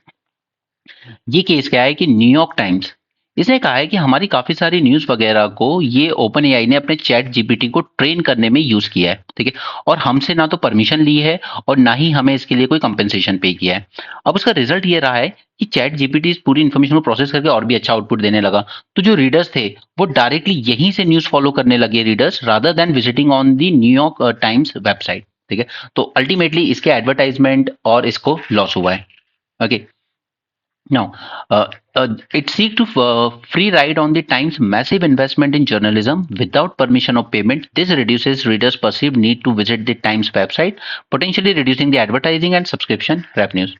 ये केस क्या है कि न्यूयॉर्क टाइम्स, इसने कहा है कि हमारी काफी सारी न्यूज वगैरह को ये ओपन एआई ने अपने चैट जीपीटी को ट्रेन करने में यूज किया है। ठीक है, और हमसे ना तो परमिशन ली है और ना ही हमें इसके लिए कोई कंपेंसेशन पे किया है। अब उसका रिजल्ट ये रहा है कि चैट जीपीटी इस पूरी इन्फॉर्मेशन को प्रोसेस करके और भी अच्छा आउटपुट देने लगा। तो जो रीडर्स थे वो डायरेक्टली यहीं से न्यूज फॉलो करने लगे readers, rather than visiting on the New York times website. ठीक है, तो अल्टीमेटली इसके एडवर्टाइजमेंट और इसको लॉस हुआ है। Okay, now, it seeks to free ride on the Times' massive investment in journalism without permission of payment. This reduces readers' perceived need to visit the Times website, potentially reducing the advertising and subscription revenues.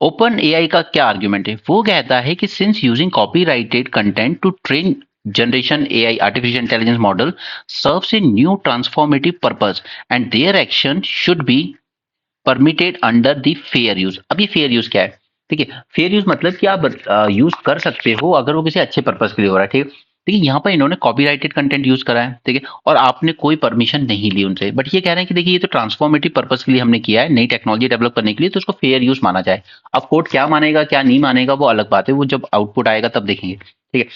Open AI का क्या argument है? वो कहता है कि since using copyrighted content to train generation AI artificial intelligence model serves a new transformative purpose and their action should be permitted under the fair use। अब ये fair use क्या है? ठीक है, फेयर यूज मतलब कि आप यूज कर सकते हो अगर वो किसी अच्छे पर्पज के लिए हो रहा है। ठीक है, ठीक है, यहाँ पर इन्होंने कॉपीराइटेड कंटेंट यूज करा है, ठीक है, और आपने कोई परमिशन नहीं ली उनसे, बट ये कह रहे हैं कि देखिए ये तो ट्रांसफॉर्मेटिव पर्पज के लिए हमने किया है, नई टेक्नोलॉजी डेवलप करने के लिए, तो उसको फेयर यूज माना जाए। अब कोर्ट क्या मानेगा क्या नहीं मानेगा वो अलग बात है, वो जब आउटपुट आएगा तब देखेंगे। ठीक है,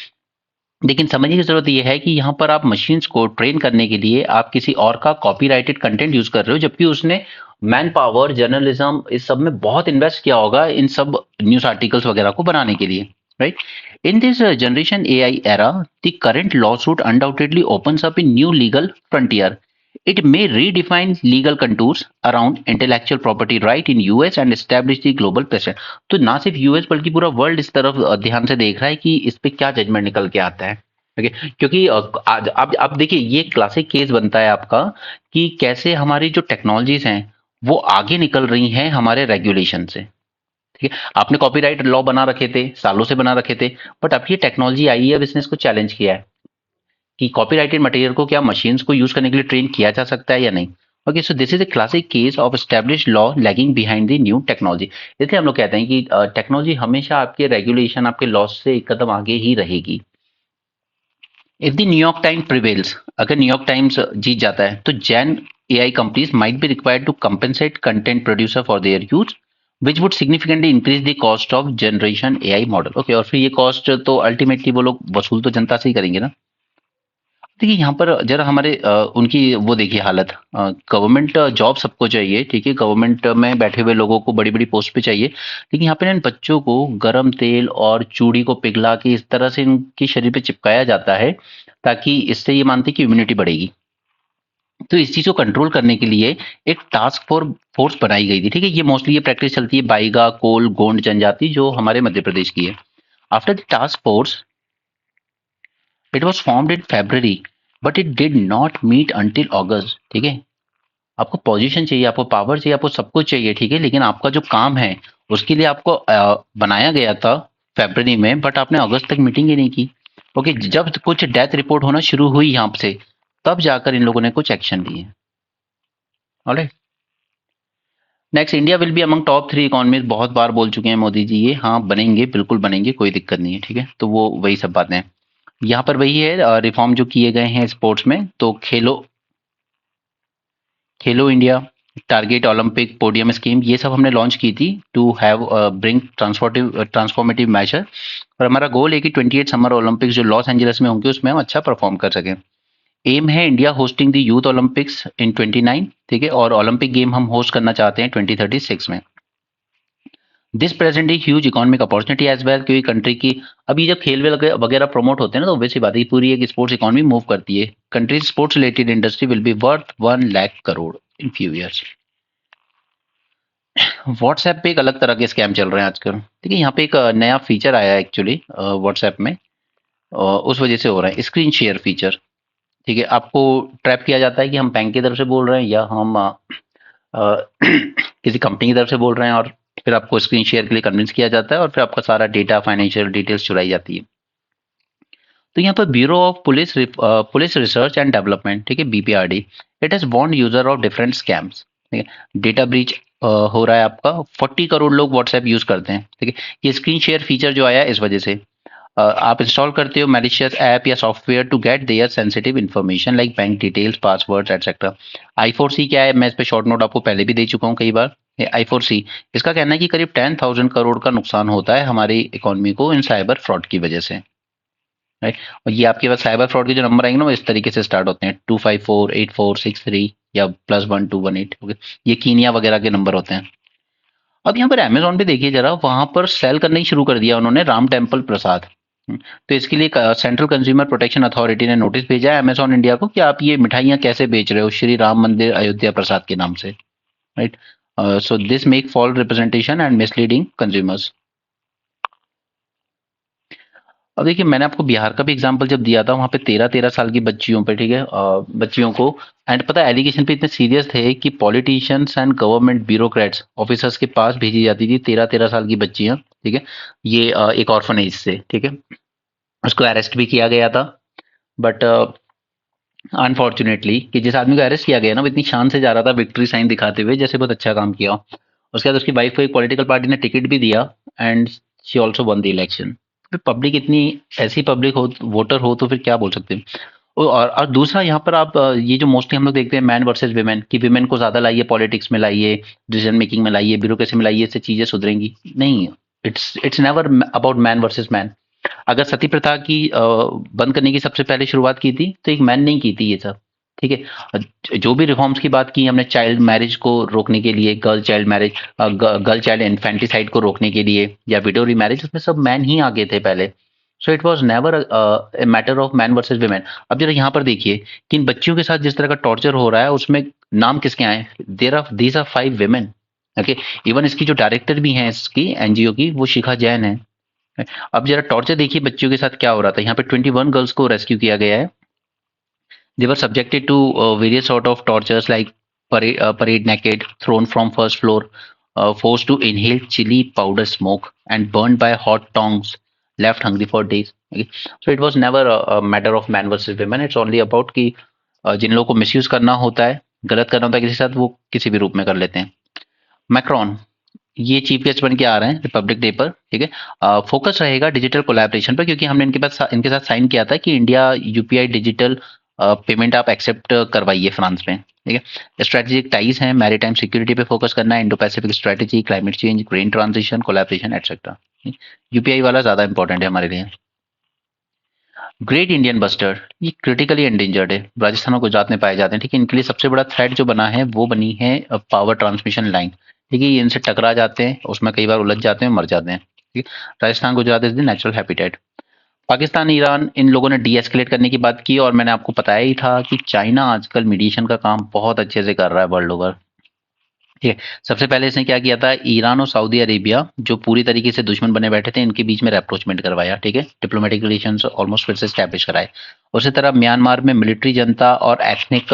लेकिन समझने की जरूरत यह है कि यहाँ पर आप मशीन्स को ट्रेन करने के लिए आप किसी और का कॉपीराइटेड कंटेंट यूज कर रहे हो, जबकि उसने मैन पावर, जर्नलिज्म, इस सब में बहुत इन्वेस्ट किया होगा इन सब न्यूज आर्टिकल्स वगैरह को बनाने के लिए, right? In this generation AI era the current law suit undoubtedly opens up in new legal frontier. It may redefine legal contours around intellectual property right in US and establish the global precedent। तो ना सिर्फ US बल्कि पूरा world इस तरफ ध्यान से देख रहा है कि इस पे क्या जजमेंट निकल के आता है। ओके, क्योंकि आज अब देखिए ये क्लासिक केस बनता है आपका कि कैसे हमारी जो टेक्नोलॉजीज हैं वो आगे निकल रही हैं हमारे रेगुलेशन से। ठीक है, आपने कॉपीराइट लॉ बना रखे थे, सालों से बना रखे थे, बट अब ये टेक्नोलॉजी आई है, बिजनेस को चैलेंज किया है कि कॉपीराइटेड मटेरियल को क्या मशीन्स को यूज करने के लिए ट्रेन किया जा सकता है या नहीं। Okay, so this is a classic case of established law lagging behind the new technology. इसलिए हम लोग कहते हैं कि टेक्नोलॉजी हमेशा आपके रेगुलेशन, आपके लॉ से एक कदम आगे ही रहेगी। If the New York Times prevails, अगर न्यूयॉर्क टाइम्स जीत जाता है तो gen AI companies might be required to compensate content producer for their use which would significantly increase the cost of generation AI model. Okay, और फिर ये cost तो ultimately वो लोग वसूल तो जनता से ही करेंगे ना। देखिए यहाँ पर जरा हमारे उनकी वो देखिए हालत, गवर्नमेंट जॉब सबको चाहिए, ठीक है, गवर्नमेंट में बैठे हुए लोगों को बड़ी बड़ी पोस्ट पे चाहिए, लेकिन यहाँ पे ना इन बच्चों को गरम तेल और चूड़ी को पिघला के इस तरह से इनके शरीर पे चिपकाया जाता है ताकि इससे ये मानते हैं कि इम्यूनिटी बढ़ेगी। तो इस चीज को कंट्रोल करने के लिए एक टास्क फोर्स बनाई गई थी, ठीक है। ये मोस्टली ये प्रैक्टिस चलती है बाइगा, कोल, गोंड जनजाति जो हमारे मध्य प्रदेश की है। After the task force it was formed in February but it did not meet until August, ठीक है। आपको पोजीशन चाहिए, आपको पावर चाहिए, आपको सब कुछ चाहिए, ठीक है, लेकिन आपका जो काम है उसके लिए आपको बनाया गया था फेब्रवरी में, बट आपने अगस्त तक मीटिंग ही नहीं की। ओके, जब कुछ डेथ रिपोर्ट होना शुरू हुई यहाँ से, तब जाकर इन लोगों ने कुछ एक्शन लिए। Alright, next, India will be among top 3 economies. बहुत बार बोल चुके हैं मोदी जी ये, हाँ बनेंगे, बिल्कुल बनेंगे, कोई दिक्कत नहीं है, ठीक है। तो वो वही सब बातें हैं। यहाँ पर वही है रिफॉर्म जो किए गए हैं स्पोर्ट्स में, तो Khelo Khelo India, target Olympic, podium scheme, ये सब हमने लॉन्च की थी to have bring transformative measure. और हमारा गोल है कि 28 समर ओलंपिक्स जो लॉस एंजलिस में होंगे उसमें हम अच्छा परफॉर्म कर सकें। एम है India hosting the youth Olympics इन 29, ठीक है, और ओलंपिक गेम हम होस्ट करना चाहते हैं 2036 में। This present a huge economic opportunity as well, क्योंकि कंट्री की अभी जब खेल वगैरह प्रमोट होते हैं ना, तो वैसी बात है पूरी एक स्पोर्ट्स इकोनॉमी मूव करती है। Country sports related industry will be worth 1 lakh crore in few years. WhatsApp पे एक अलग तरह के स्कैम चल रहे हैं आजकल, ठीक है। यहाँ पे एक नया फीचर आया है एक्चुअली व्हाट्सएप में, उस वजह से हो रहा है स्क्रीन शेयर फीचर, ठीक है। आपको ट्रैप किया जाता है कि हम बैंक की तरफ से बोल रहे हैं या हम किसी कंपनी की तरफ से बोल रहे हैं, और फिर आपको स्क्रीन शेयर के लिए कन्विंस किया जाता है और फिर आपका सारा डेटा, फाइनेंशियल डिटेल्स चुराई जाती है। तो यहाँ पर bureau of police research and development, ठीक है, BPRD, it has warned user of different scams, ठीक है। डेटा ब्रीच हो रहा है आपका, 40 करोड़ लोग व्हाट्सएप यूज करते हैं, ठीक है। ये स्क्रीन शेयर फीचर जो आया है इस वजह से, आप इंस्टॉल करते हो मैलिशियस ऐप या software to get their sensitive information like bank details, passwords etcetera. I4C क्या है, मैं इस पे शॉर्ट नोट आपको पहले भी दे चुका हूँ कई बार। आई4सी, इसका कहना है कि करीब 10,000 करोड़ का नुकसान होता है हमारी इकोनॉमी को इन साइबर फ्रॉड की वजह से, राइट। और ये आपके पास साइबर फ्रॉड के जो नंबर आएंगे ना वो इस तरीके से स्टार्ट होते हैं 2548463 या +1218, ओके, ये कीनिया वगैरह के नंबर होते हैं। अब यहाँ पर अमेजोन पे देखिए जरा, वहां पर सेल करना ही शुरू कर दिया उन्होंने राम टेम्पल प्रसाद। तो इसके लिए सेंट्रल कंज्यूमर प्रोटेक्शन अथॉरिटी ने नोटिस भेजा है अमेजोन इंडिया को कि आप ये मिठाइयाँ कैसे बेच रहे हो श्री राम मंदिर अयोध्या प्रसाद के नाम से, right. So this make false representation and misleading consumers. अब देखिए मैंने आपको बिहार का भी एग्जांपल जब दिया था, वहाँ पे 13-13 साल की बच्चियों पे, ठीक है, बच्चियों को, एंड पता है एलिगेशन पे इतने सीरियस थे कि politicians and government bureaucrats officers के पास भेजी जाती थी 13-13 साल की बच्चियां, ठीक है। ये एक ऑर्फनेज से, ठीक है, उसको अरेस्ट भी किया गया था, बट अनफॉर्चुनेटली कि जिस आदमी को अरेस्ट किया गया ना वो इतनी शान से जा रहा था विक्ट्री साइन दिखाते हुए जैसे बहुत अच्छा काम किया। उसके बाद उसकी वाइफ को एक पॉलिटिकल पार्टी ने टिकट भी दिया and she also one the election. फिर पब्लिक इतनी ऐसी पब्लिक हो, वोटर हो, तो फिर क्या बोल सकते हैं। और दूसरा यहाँ पर आप ये जो मोस्टली हम लोग देखते हैं मैन वर्सेस विमेन, कि विमेन को ज्यादा लाइए पॉलिटिक्स में, लाइए डिसीजन मेकिंग में, लाइए ब्यूरोक्रेसी में, लाइए, इससे चीजें सुधरेंगी नहीं। It's never about man versus man. अगर सती प्रथा की बंद करने की सबसे पहले शुरुआत की थी तो एक मैन नहीं की थी ये सब, ठीक है। जो भी रिफॉर्म्स की बात की हमने चाइल्ड मैरिज को रोकने के लिए, girl child marriage, girl child infanticide को रोकने के लिए, या विडो रीमैरिज, उसमें सब मैन ही आगे थे पहले। So it was never a matter of man versus women. अब जरा यहाँ पर देखिए कि इन बच्चियों के साथ जिस तरह का टॉर्चर हो रहा है उसमें नाम किसके आए, these are 5 women, okay. Even इसकी जो डायरेक्टर भी हैं इसकी एनजीओ की, वो शिखा जैन है, अब जरा टॉर्चर देखिए बच्चियों के साथ क्या हो रहा था। यहाँ पे 21 गर्ल्स को रेस्क्यू किया गया है। They were subjected to various sort of tortures like parade naked, thrown from first floor, forced to inhale chili powder smoke, and burned by hot tongs, left hungry for days. Okay? So it was never a matter of man versus women. It's only about कि जिन लोगों को misuse करना होता है, गलत करना होता है किसी के साथ, वो किसी भी रूप में कर लेते हैं। मैक्रॉन ये चीफ गेस्ट बन के आ रहे हैं रिपब्लिक डे पर, ठीक है। फोकस रहेगा डिजिटल कोलैबोरेशन पर, क्योंकि हमने इनके साथ साइन किया था कि इंडिया यूपीआई डिजिटल पेमेंट आप एक्सेप्ट करवाइए फ्रांस में, ठीक है। स्ट्रेटेजिक टाइज हैं, मैरीटाइम सिक्योरिटी पे फोकस करना है, Indo Pacific strategy, climate change, green transition, collaboration etcetera. UPI वाला ज्यादा इंपॉर्टेंट है हमारे लिए। ग्रेट इंडियन बस्टर्ड ये क्रिटिकली एंडेंजर्ड है, राजस्थान और गुजरात में पाए जाते हैं, ठीक है। इनके लिए सबसे बड़ा थ्रेट जो बना है वो बनी है पावर ट्रांसमिशन लाइन, ठीक है। ये इनसे टकरा जाते हैं, उसमें कई बार उलझ जाते हैं, मर जाते हैं, ठीक है। Rajasthan Gujarat is the natural habitat. Pakistan Iran इन लोगों ने डी एस्केलेट करने की बात की, और मैंने आपको बताया ही था कि चाइना आजकल मीडिएशन का काम बहुत अच्छे से कर रहा है वर्ल्ड ओवर, ठीक है। सबसे पहले इसने क्या किया था, ईरान और सऊदी अरेबिया जो पूरी तरीके से दुश्मन बने बैठे थे, इनके बीच में रेप्रोचमेंट करवाया, ठीक है। डिप्लोमेटिक रिलेशंस ऑलमोस्ट फिर से स्टैब्लिश कराए। उसी तरह म्यांमार में मिलिट्री जनता और एथनिक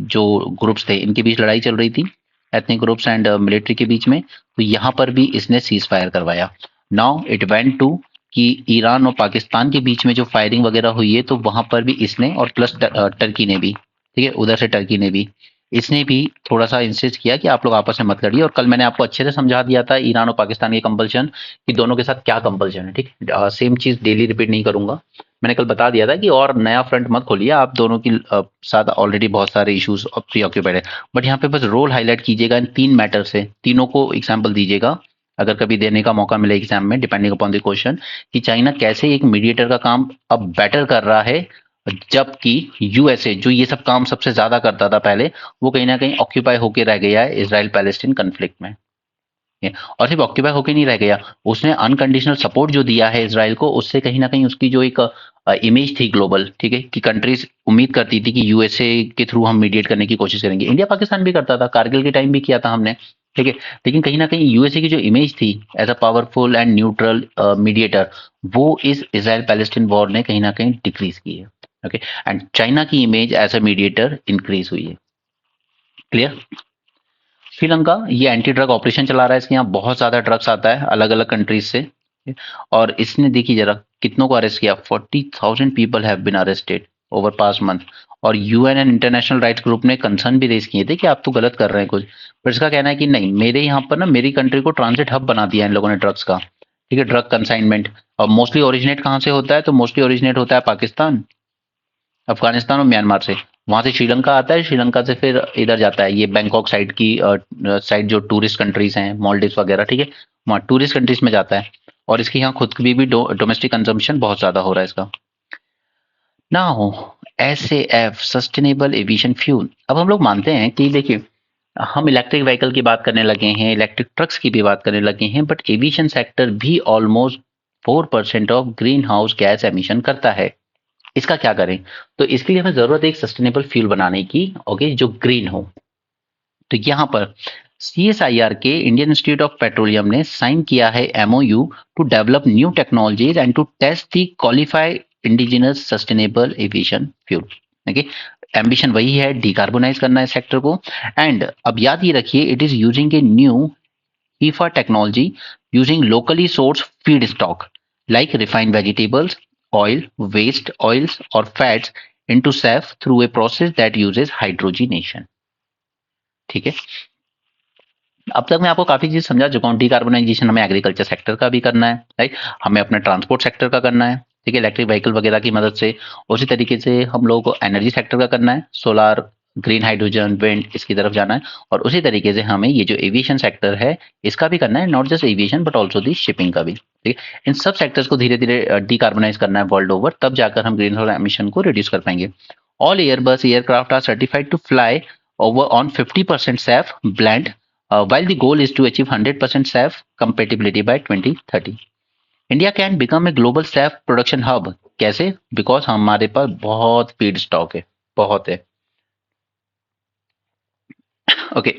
जो ग्रुप्स थे इनके बीच लड़ाई चल रही थी, एथनिक ग्रुप्स एंड मिलिट्री के बीच में, तो यहाँ पर भी इसने सीज फायर करवाया। नाउ इट वेंट टू कि ईरान और पाकिस्तान के बीच में जो फायरिंग वगैरह हुई है, तो वहां पर भी इसने, और प्लस टर्की ने भी, ठीक है, उधर से टर्की ने भी, इसने भी थोड़ा सा इंसिस्ट किया कि आप लोग आपस में मत लड़िए। और कल मैंने आपको अच्छे से समझा दिया था ईरान और पाकिस्तान के कंपल्शन, कि दोनों के साथ क्या कंपल्शन है, ठीक है। सेम चीज डेली रिपीट नहीं करूंगा। मैंने कल बता दिया था कि और नया फ्रंट मत खोलिए, आप दोनों की साथ ऑलरेडी बहुत सारे इश्यूज प्री ऑक्यूपाइड है। बट यहाँ पे बस रोल हाईलाइट कीजिएगा इन तीन मैटर से, तीनों को एग्जाम्पल दीजिएगा अगर कभी देने का मौका मिले एग्जाम में, डिपेंडिंग अपॉन द क्वेश्चन, कि चाइना कैसे एक मीडिएटर का काम अब बेटर कर रहा है, जबकि यूएसए जो ये सब काम सबसे ज्यादा करता था पहले, वो कहीं ना कहीं ऑक्यूपाई होके रह गया है इसराइल पैलेस्टीन कन्फ्लिक्ट में। और सिर्फ ऑक्यूपाई होके नहीं रह गया, उसने अनकंडीशनल सपोर्ट जो दिया है इसराइल को, उससे कहीं ना कहीं उसकी जो एक इमेज थी ग्लोबल, ठीक है, कि कंट्रीज उम्मीद करती थी कि यूएसए के थ्रू हम मीडिएट करने की कोशिश करेंगे। इंडिया पाकिस्तान भी करता था, कारगिल के टाइम भी किया था हमने, ठीक है। लेकिन कहीं ना कहीं यूएसए की जो इमेज थी as a powerful and neutral mediator, वो इस इसराइल पैलेस्टीन वॉर ने कहीं ना कहीं डिक्रीज की है, ओके। एंड चाइना की image as a mediator increase हुई है। क्लियर। श्रीलंका ये एंटी ड्रग ऑपरेशन चला रहा है, इसके यहाँ बहुत ज्यादा ड्रग्स आता है अलग अलग कंट्रीज से, और इसने देखिए जरा कितनों को अरेस्ट किया, 40,000 people have been arrested over past month. और UN and international rights group ने कंसर्न भी रेज किए थे कि आप तो गलत कर रहे हैं कुछ, पर इसका कहना है कि नहीं, मेरे यहाँ पर ना मेरी कंट्री को ट्रांजिट हब बना दिया इन लोगों ने ड्रग्स का, ठीक है, ड्रग कंसाइनमेंट। और मोस्टली ओरिजिनेट कहाँ से होता है, तो मोस्टली ओरिजिनेट होता है पाकिस्तान, अफगानिस्तान और म्यांमार से। वहां से श्रीलंका आता है, श्रीलंका से फिर इधर जाता है ये बैंकॉक साइड की साइड, जो टूरिस्ट कंट्रीज हैं, मालदीव्स वगैरह, ठीक है, वहाँ टूरिस्ट कंट्रीज में जाता है। और इसके यहाँ खुद की भी डोमेस्टिक कंजम्पशन बहुत ज्यादा हो रहा है इसका। Now SAF sustainable aviation fuel, अब हम लोग मानते हैं कि देखिए हम इलेक्ट्रिक व्हीकल की बात करने लगे हैं, इलेक्ट्रिक ट्रक्स की भी बात करने लगे हैं, बट एविएशन सेक्टर भी almost 4% of green house gas emission करता है। इसका क्या करें, तो इसके लिए हमें जरूरत है एक सस्टेनेबल फ्यूल बनाने की, ओके, जो ग्रीन हो। तो यहाँ पर सीएसआईआर के इंडियन इंस्टीट्यूट ऑफ पेट्रोलियम ने साइन किया है MOU to develop new technologies and to test the qualified indigenous sustainable aviation fuel, okay. Ambition वही है, डिकार्बोनाइज करना है सेक्टर को। एंड अब याद ही रखिए, it is using a new HEFA technology using locally sourced feedstock like refined vegetables, oil, waste oils, or fats into SAF through a process that uses hydrogenation. ठीक है। अब तक मैं आपको काफी चीज समझा चुका हूँ। डिकार्बोनाइजेशन हमें एग्रीकल्चर सेक्टर का भी करना है, राइट, हमें अपने ट्रांसपोर्ट सेक्टर का करना है, ठीक है, इलेक्ट्रिक व्हीकल वगैरह की मदद से। उसी तरीके से हम लोगों को एनर्जी सेक्टर का करना है, सोलार, ग्रीन हाइड्रोजन, विंड, इसकी तरफ जाना है। और उसी तरीके से हमें ये जो एविएशन सेक्टर है इसका भी करना है, not just aviation but also the shipping का भी, ठीक है। इन सब सेक्टर्स को धीरे धीरे डिकार्बोनाइज करना है वर्ल्ड ओवर, तब जाकर हम ग्रीन हाउस एमिशन को रिड्यूस कर पाएंगे। All Airbus aircraft are certified to fly over on 50% SAF blend, while the goal is to achieve 100% SAF compatibility by 2030. India can become a global Saif production hub. कैसे? Because हमारे पास बहुत feed stock है, बहुत है, okay.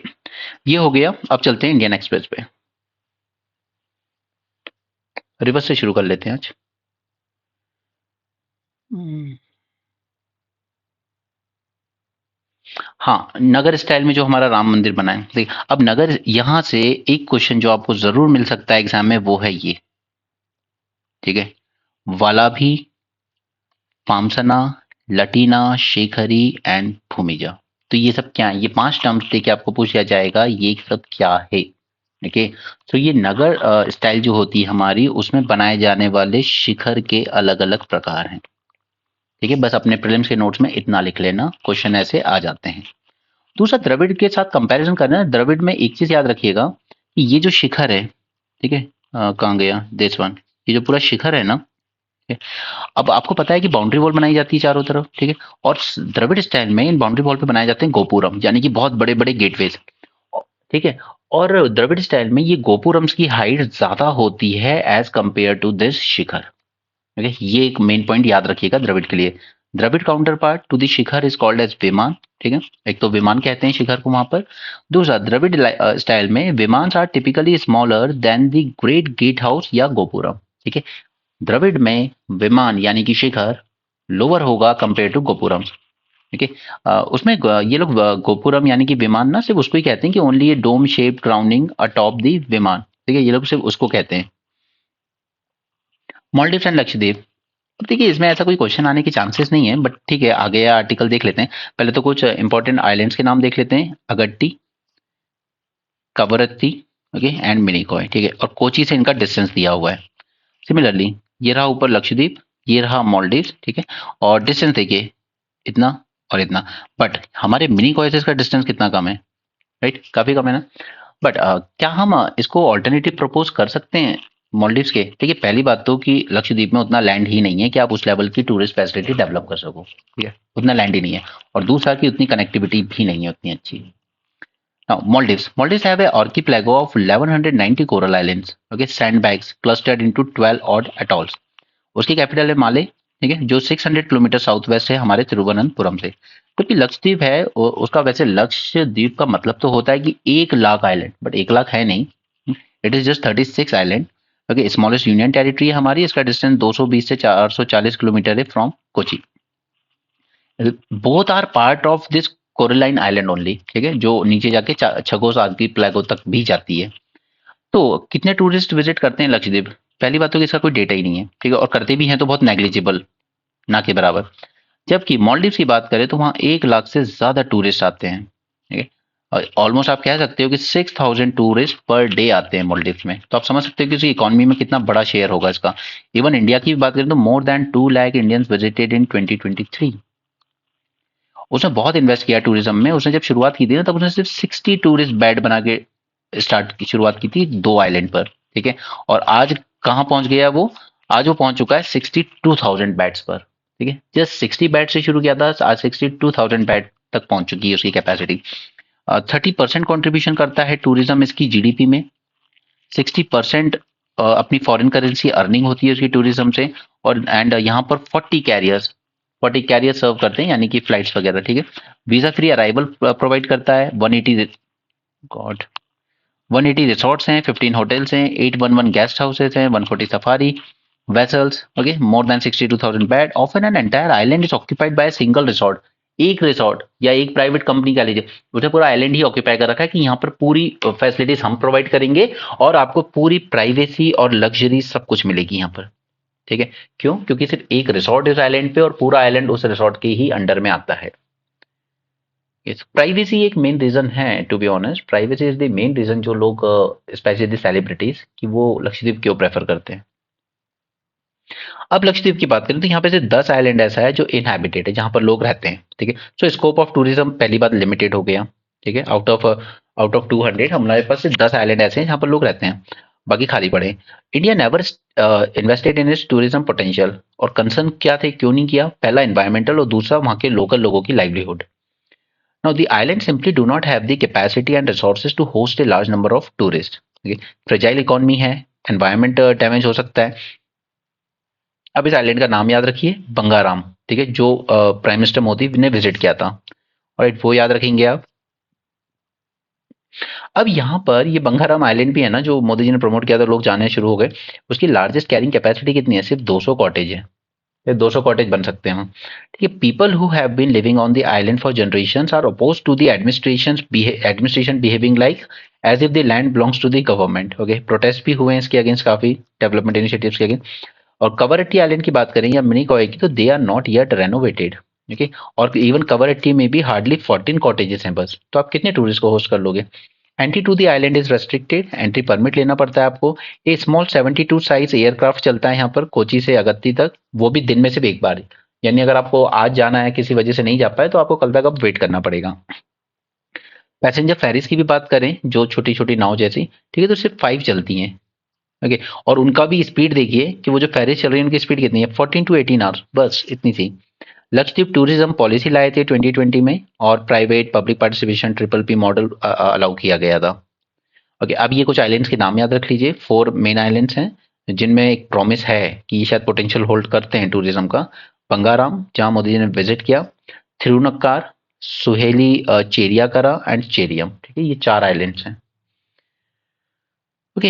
ये हो गया। अब चलते हैं इंडियन एक्सप्रेस पे। रिवर्स से शुरू कर लेते हैं आज। हम्म, हाँ, नगर स्टाइल में जो हमारा राम मंदिर बना है, देखिए अब नगर, यहाँ से एक क्वेश्चन जो आपको जरूर मिल सकता है एग्जाम में, वो है ये, ठीक है, वालाभी, पामसना, लटीना, शेखरी एंड भूमिजा। तो ये सब क्या है? ये 5 टर्म्स देके आपको पूछा जाएगा ये सब क्या है। देखिए, तो ये नगर स्टाइल जो होती है हमारी, उसमें बनाए जाने वाले शिखर के अलग अलग प्रकार हैं। ठीक है, बस अपने प्रीलिम्स के नोट्स में इतना लिख लेना, क्वेश्चन ऐसे आ जाते हैं। दूसरा, द्रविड़ के साथ कंपैरिजन करना है। द्रविड़ में एक चीज याद रखिएगा कि ये जो शिखर है, ठीक है, कहाँ गया देशवान, ये जो पूरा शिखर है ना, ठीक है, अब आपको पता है कि बाउंड्री वॉल बनाई जाती है चारों तरफ, ठीक है, और द्रविड़ स्टाइल में इन बाउंड्री वॉल पे बनाए जाते हैं गोपुरम, यानी कि बहुत बड़े बड़े गेटवेज, ठीक है। और द्रविड़ स्टाइल में ये गोपुरम्स की हाइट ज्यादा होती है as compare to this shikhar. Okay, ये एक मेन पॉइंट याद रखिएगा द्रविड़ के लिए। Dravida counterpart to the shikhar is called as vimana, ठीक है, एक तो विमान कहते हैं शिखर को वहां पर। दूसरा, द्रविड़ स्टाइल में vimana are typically smaller than the great gatehouse या गोपुरम, ठीक है। द्रविड़ में विमान यानी कि शिखर लोअर होगा कंपेयर टू गोपुरम, ठीक है। उसमें ये लोग गोपुरम यानी कि विमान ना, सिर्फ उसको ही कहते हैं कि only a dome shaped crowning atop the vimana, ठीक है, ये लोग सिर्फ उसको कहते हैं। मालदीव्स एंड लक्षद्वीप, अब देखिए इसमें ऐसा कोई क्वेश्चन आने के चांसेस नहीं है, बट ठीक है, आगे या आर्टिकल देख लेते हैं। पहले तो कुछ इंपॉर्टेंट आइलैंड्स के नाम देख लेते हैं। अगट्टी, कवरत्ती, ओके एंड मिनिकॉय, ठीक है, और कोची से इनका डिस्टेंस दिया हुआ है। सिमिलरली ये रहा ऊपर लक्षद्वीप, ये रहा मालदीव्स, ठीक है, और डिस्टेंस देखिए इतना और इतना, बट हमारे मिनिकॉय से इसका डिस्टेंस कितना कम है, राइट, काफी कम है ना। बट क्या हम इसको ऑल्टरनेटिव प्रपोज कर सकते हैं मॉलडीव्स के? देखिए, पहली बात तो कि लक्षद्वीप में उतना लैंड ही नहीं है कि आप उस लेवल की टूरिस्ट फैसिलिटी डेवलप कर सको, ठीक है, उतना लैंड ही नहीं है। और दूसरा कि उतनी कनेक्टिविटी भी नहीं है उतनी अच्छी। Now, Maldives have a archipelago of 1190 coral islands, okay, sandbags clustered into 12 odd atolls. उसकी कैपिटल है माले, ठीक है, जो 600 किलोमीटर साउथ वेस्ट है हमारे तिरुवनंतपुरम से। क्योंकि लक्षद्वीप है, उसका वैसे लक्षद्वीप का मतलब तो होता है कि 1 लाख आइलैंड, बट 1 लाख है नहीं, it is just 36 island. Okay, smallest union territory है हमारी, इसका डिस्टेंस 220 से 440 किलोमीटर है from Kochi. Both are part of this coralline island only, ठीक है, जो नीचे जाके छगोस आदि प्लेगो तक भी जाती है। तो कितने टूरिस्ट विजिट करते हैं लक्षद्वीप? पहली बात तो कि इसका कोई डेटा ही नहीं है, ठीक है, और करते भी हैं तो बहुत नेग्लिजिबल, ना के बराबर। जबकि मालदीव्स की बात करें तो वहाँ 1 लाख से ज्यादा टूरिस्ट आते हैं, ठीक है, और ऑलमोस्ट आप कह सकते हो कि 6,000 टूरिस्ट पर डे आते हैं मालदीव्स में। तो आप समझ सकते हो कि उसकी इकोनॉमी में कितना बड़ा शेयर होगा इसका। इवन इंडिया की बात करें तो more than 2 lakh Indians visited in 2023। उसने बहुत इन्वेस्ट किया टूरिज्म में। उसने जब शुरुआत की थी ना, तब उसने सिर्फ 60 टूरिस्ट बेड बना के स्टार्ट की शुरुआत की थी 2 आइलैंड पर, ठीक है, और आज कहाँ पहुंच गया वो? आज वो पहुंच चुका है 62,000 बेड्स पर, ठीक है, जस्ट 60 बेड से शुरू किया था, आज 62,000 बेड तक पहुंच चुकी है उसकी कैपेसिटी। 30% कॉन्ट्रीब्यूशन करता है टूरिज्म इसकी जीडीपी में। 60% अपनी फॉरेन करेंसी अर्निंग होती है उसकी टूरिज्म से। और एंड यहाँ पर 40 कैरियर सर्व करते हैं, यानी कि फ्लाइट्स वगैरह, ठीक है। वीजा फ्री अराइवल प्रोवाइड करता है। 180 गॉड 180 रिसोर्ट्स हैं, 15 होटल्स हैं, 811 गेस्ट हाउसेस हैं, 140 safari vessels, okay, more than 62,000 bed. Often an entire island is occupied by single resort. एक रिसोर्ट या एक प्राइवेट कंपनी कह लीजिए, उसे पूरा आइलैंड ही ऑक्यूपाई कर रखा है कि यहाँ पर पूरी फैसिलिटीज हम प्रोवाइड करेंगे और आपको पूरी प्राइवेसी और लग्जरी सब कुछ मिलेगी यहाँ पर, ठीक है। क्यों? क्योंकि सिर्फ एक रिसोर्ट इस आइलैंड पे और पूरा आइलैंड उस रिसोर्ट के ही अंडर में आता है। प्राइवेसी एक मेन रीजन है, to be honest, privacy is the main reason जो लोग स्पेशली द सेलिब्रिटीज कि वो लक्षद्वीप क्यों प्रेफर करते हैं। अब लक्षद्वीप की बात करें तो यहाँ पे से 10 आइलैंड ऐसा है जो इनहैबिटेड है, जहां पर लोग रहते हैं, ठीक है। सो स्कोप ऑफ टूरिज्म पहली बात लिमिटेड हो गया, ठीक है। आउट ऑफ 200 हमारे पास सिर्फ 10 आइलैंड ऐसे हैं जहां पर लोग रहते हैं, बाकी खाली पड़े हैं। India never invested in its tourism potential. और कंसर्न क्या थे, क्यों नहीं किया? पहला एनवायरमेंटल, और दूसरा वहां के लोकल लोगों की livelihood. Now, the islands simply do not have the capacity and resources to host a large number of tourists. Okay? Fragile economy है, एनवायरमेंट डैमेज हो सकता है। अब इस आइलैंड का नाम याद रखिए, बंगाराम, ठीक है, जो प्राइम मिनिस्टर मोदी ने विजिट किया था, और वो याद रखेंगे आप। अब यहाँ पर ये बंगाराम आइलैंड भी है ना, जो मोदी जी ने प्रमोट किया था, लोग जाने शुरू हो गए। उसकी लार्जेस्ट कैरिंग कैपेसिटी कितनी है? सिर्फ 200 कॉटेज है। ये 200 कॉटेज बन सकते हैं। ठीक है, people who have been living on the island for generations are oppose to the administration behaving like as if the land belongs to the government. Okay, protest भी हुए हैं इसके अगेंस्ट, काफी डेवलपमेंट इनिशिएटिव्स के अगेंस्ट। और Kavaratti island की बात करें या मिनी कॉय की, तो they are not yet renovated. Okay, और इवन कवरट्टी में भी हार्डली 14 कॉटेजेस हैं बस। तो आप कितने टूरिस्ट को होस्ट कर लोगे? Entry to the island is restricted, entry permit लेना पड़ता है आपको। ए स्मॉल 72 साइज एयरक्राफ्ट चलता है यहाँ पर कोची से अगत्ती तक, वो भी दिन में सिर्फ एक बार। यानी अगर आपको आज जाना है, किसी वजह से नहीं जा पाए, तो आपको कल तक अब वेट करना पड़ेगा। पैसेंजर फेरीज की भी बात करें, जो छोटी छोटी नाव जैसी, ठीक है, तो सिर्फ 5 चलती हैं। ओके, और उनका भी स्पीड देखिए कि वो जो फेरीज चल रही है उनकी स्पीड कितनी है? 14 to 18 आवर्स, बस इतनी सी। लक्षद्वीप टूरिज्म पॉलिसी लाए थे 2020 में, और private public participation triple P model allow किया गया था। ओके, अब ये कुछ आइलैंड्स के नाम याद रख लीजिए। 4 मेन आइलैंड्स हैं जिनमें एक प्रॉमिस है कि ये शायद पोटेंशियल होल्ड करते हैं टूरिज्म का। बंगाराम, जहां मोदी जी ने विजिट किया, थिरुनक्कार, सुहेली, चेरियाकरा एंड चेरियम। ठीक है, ये 4 आइलैंड्स हैं। ओके,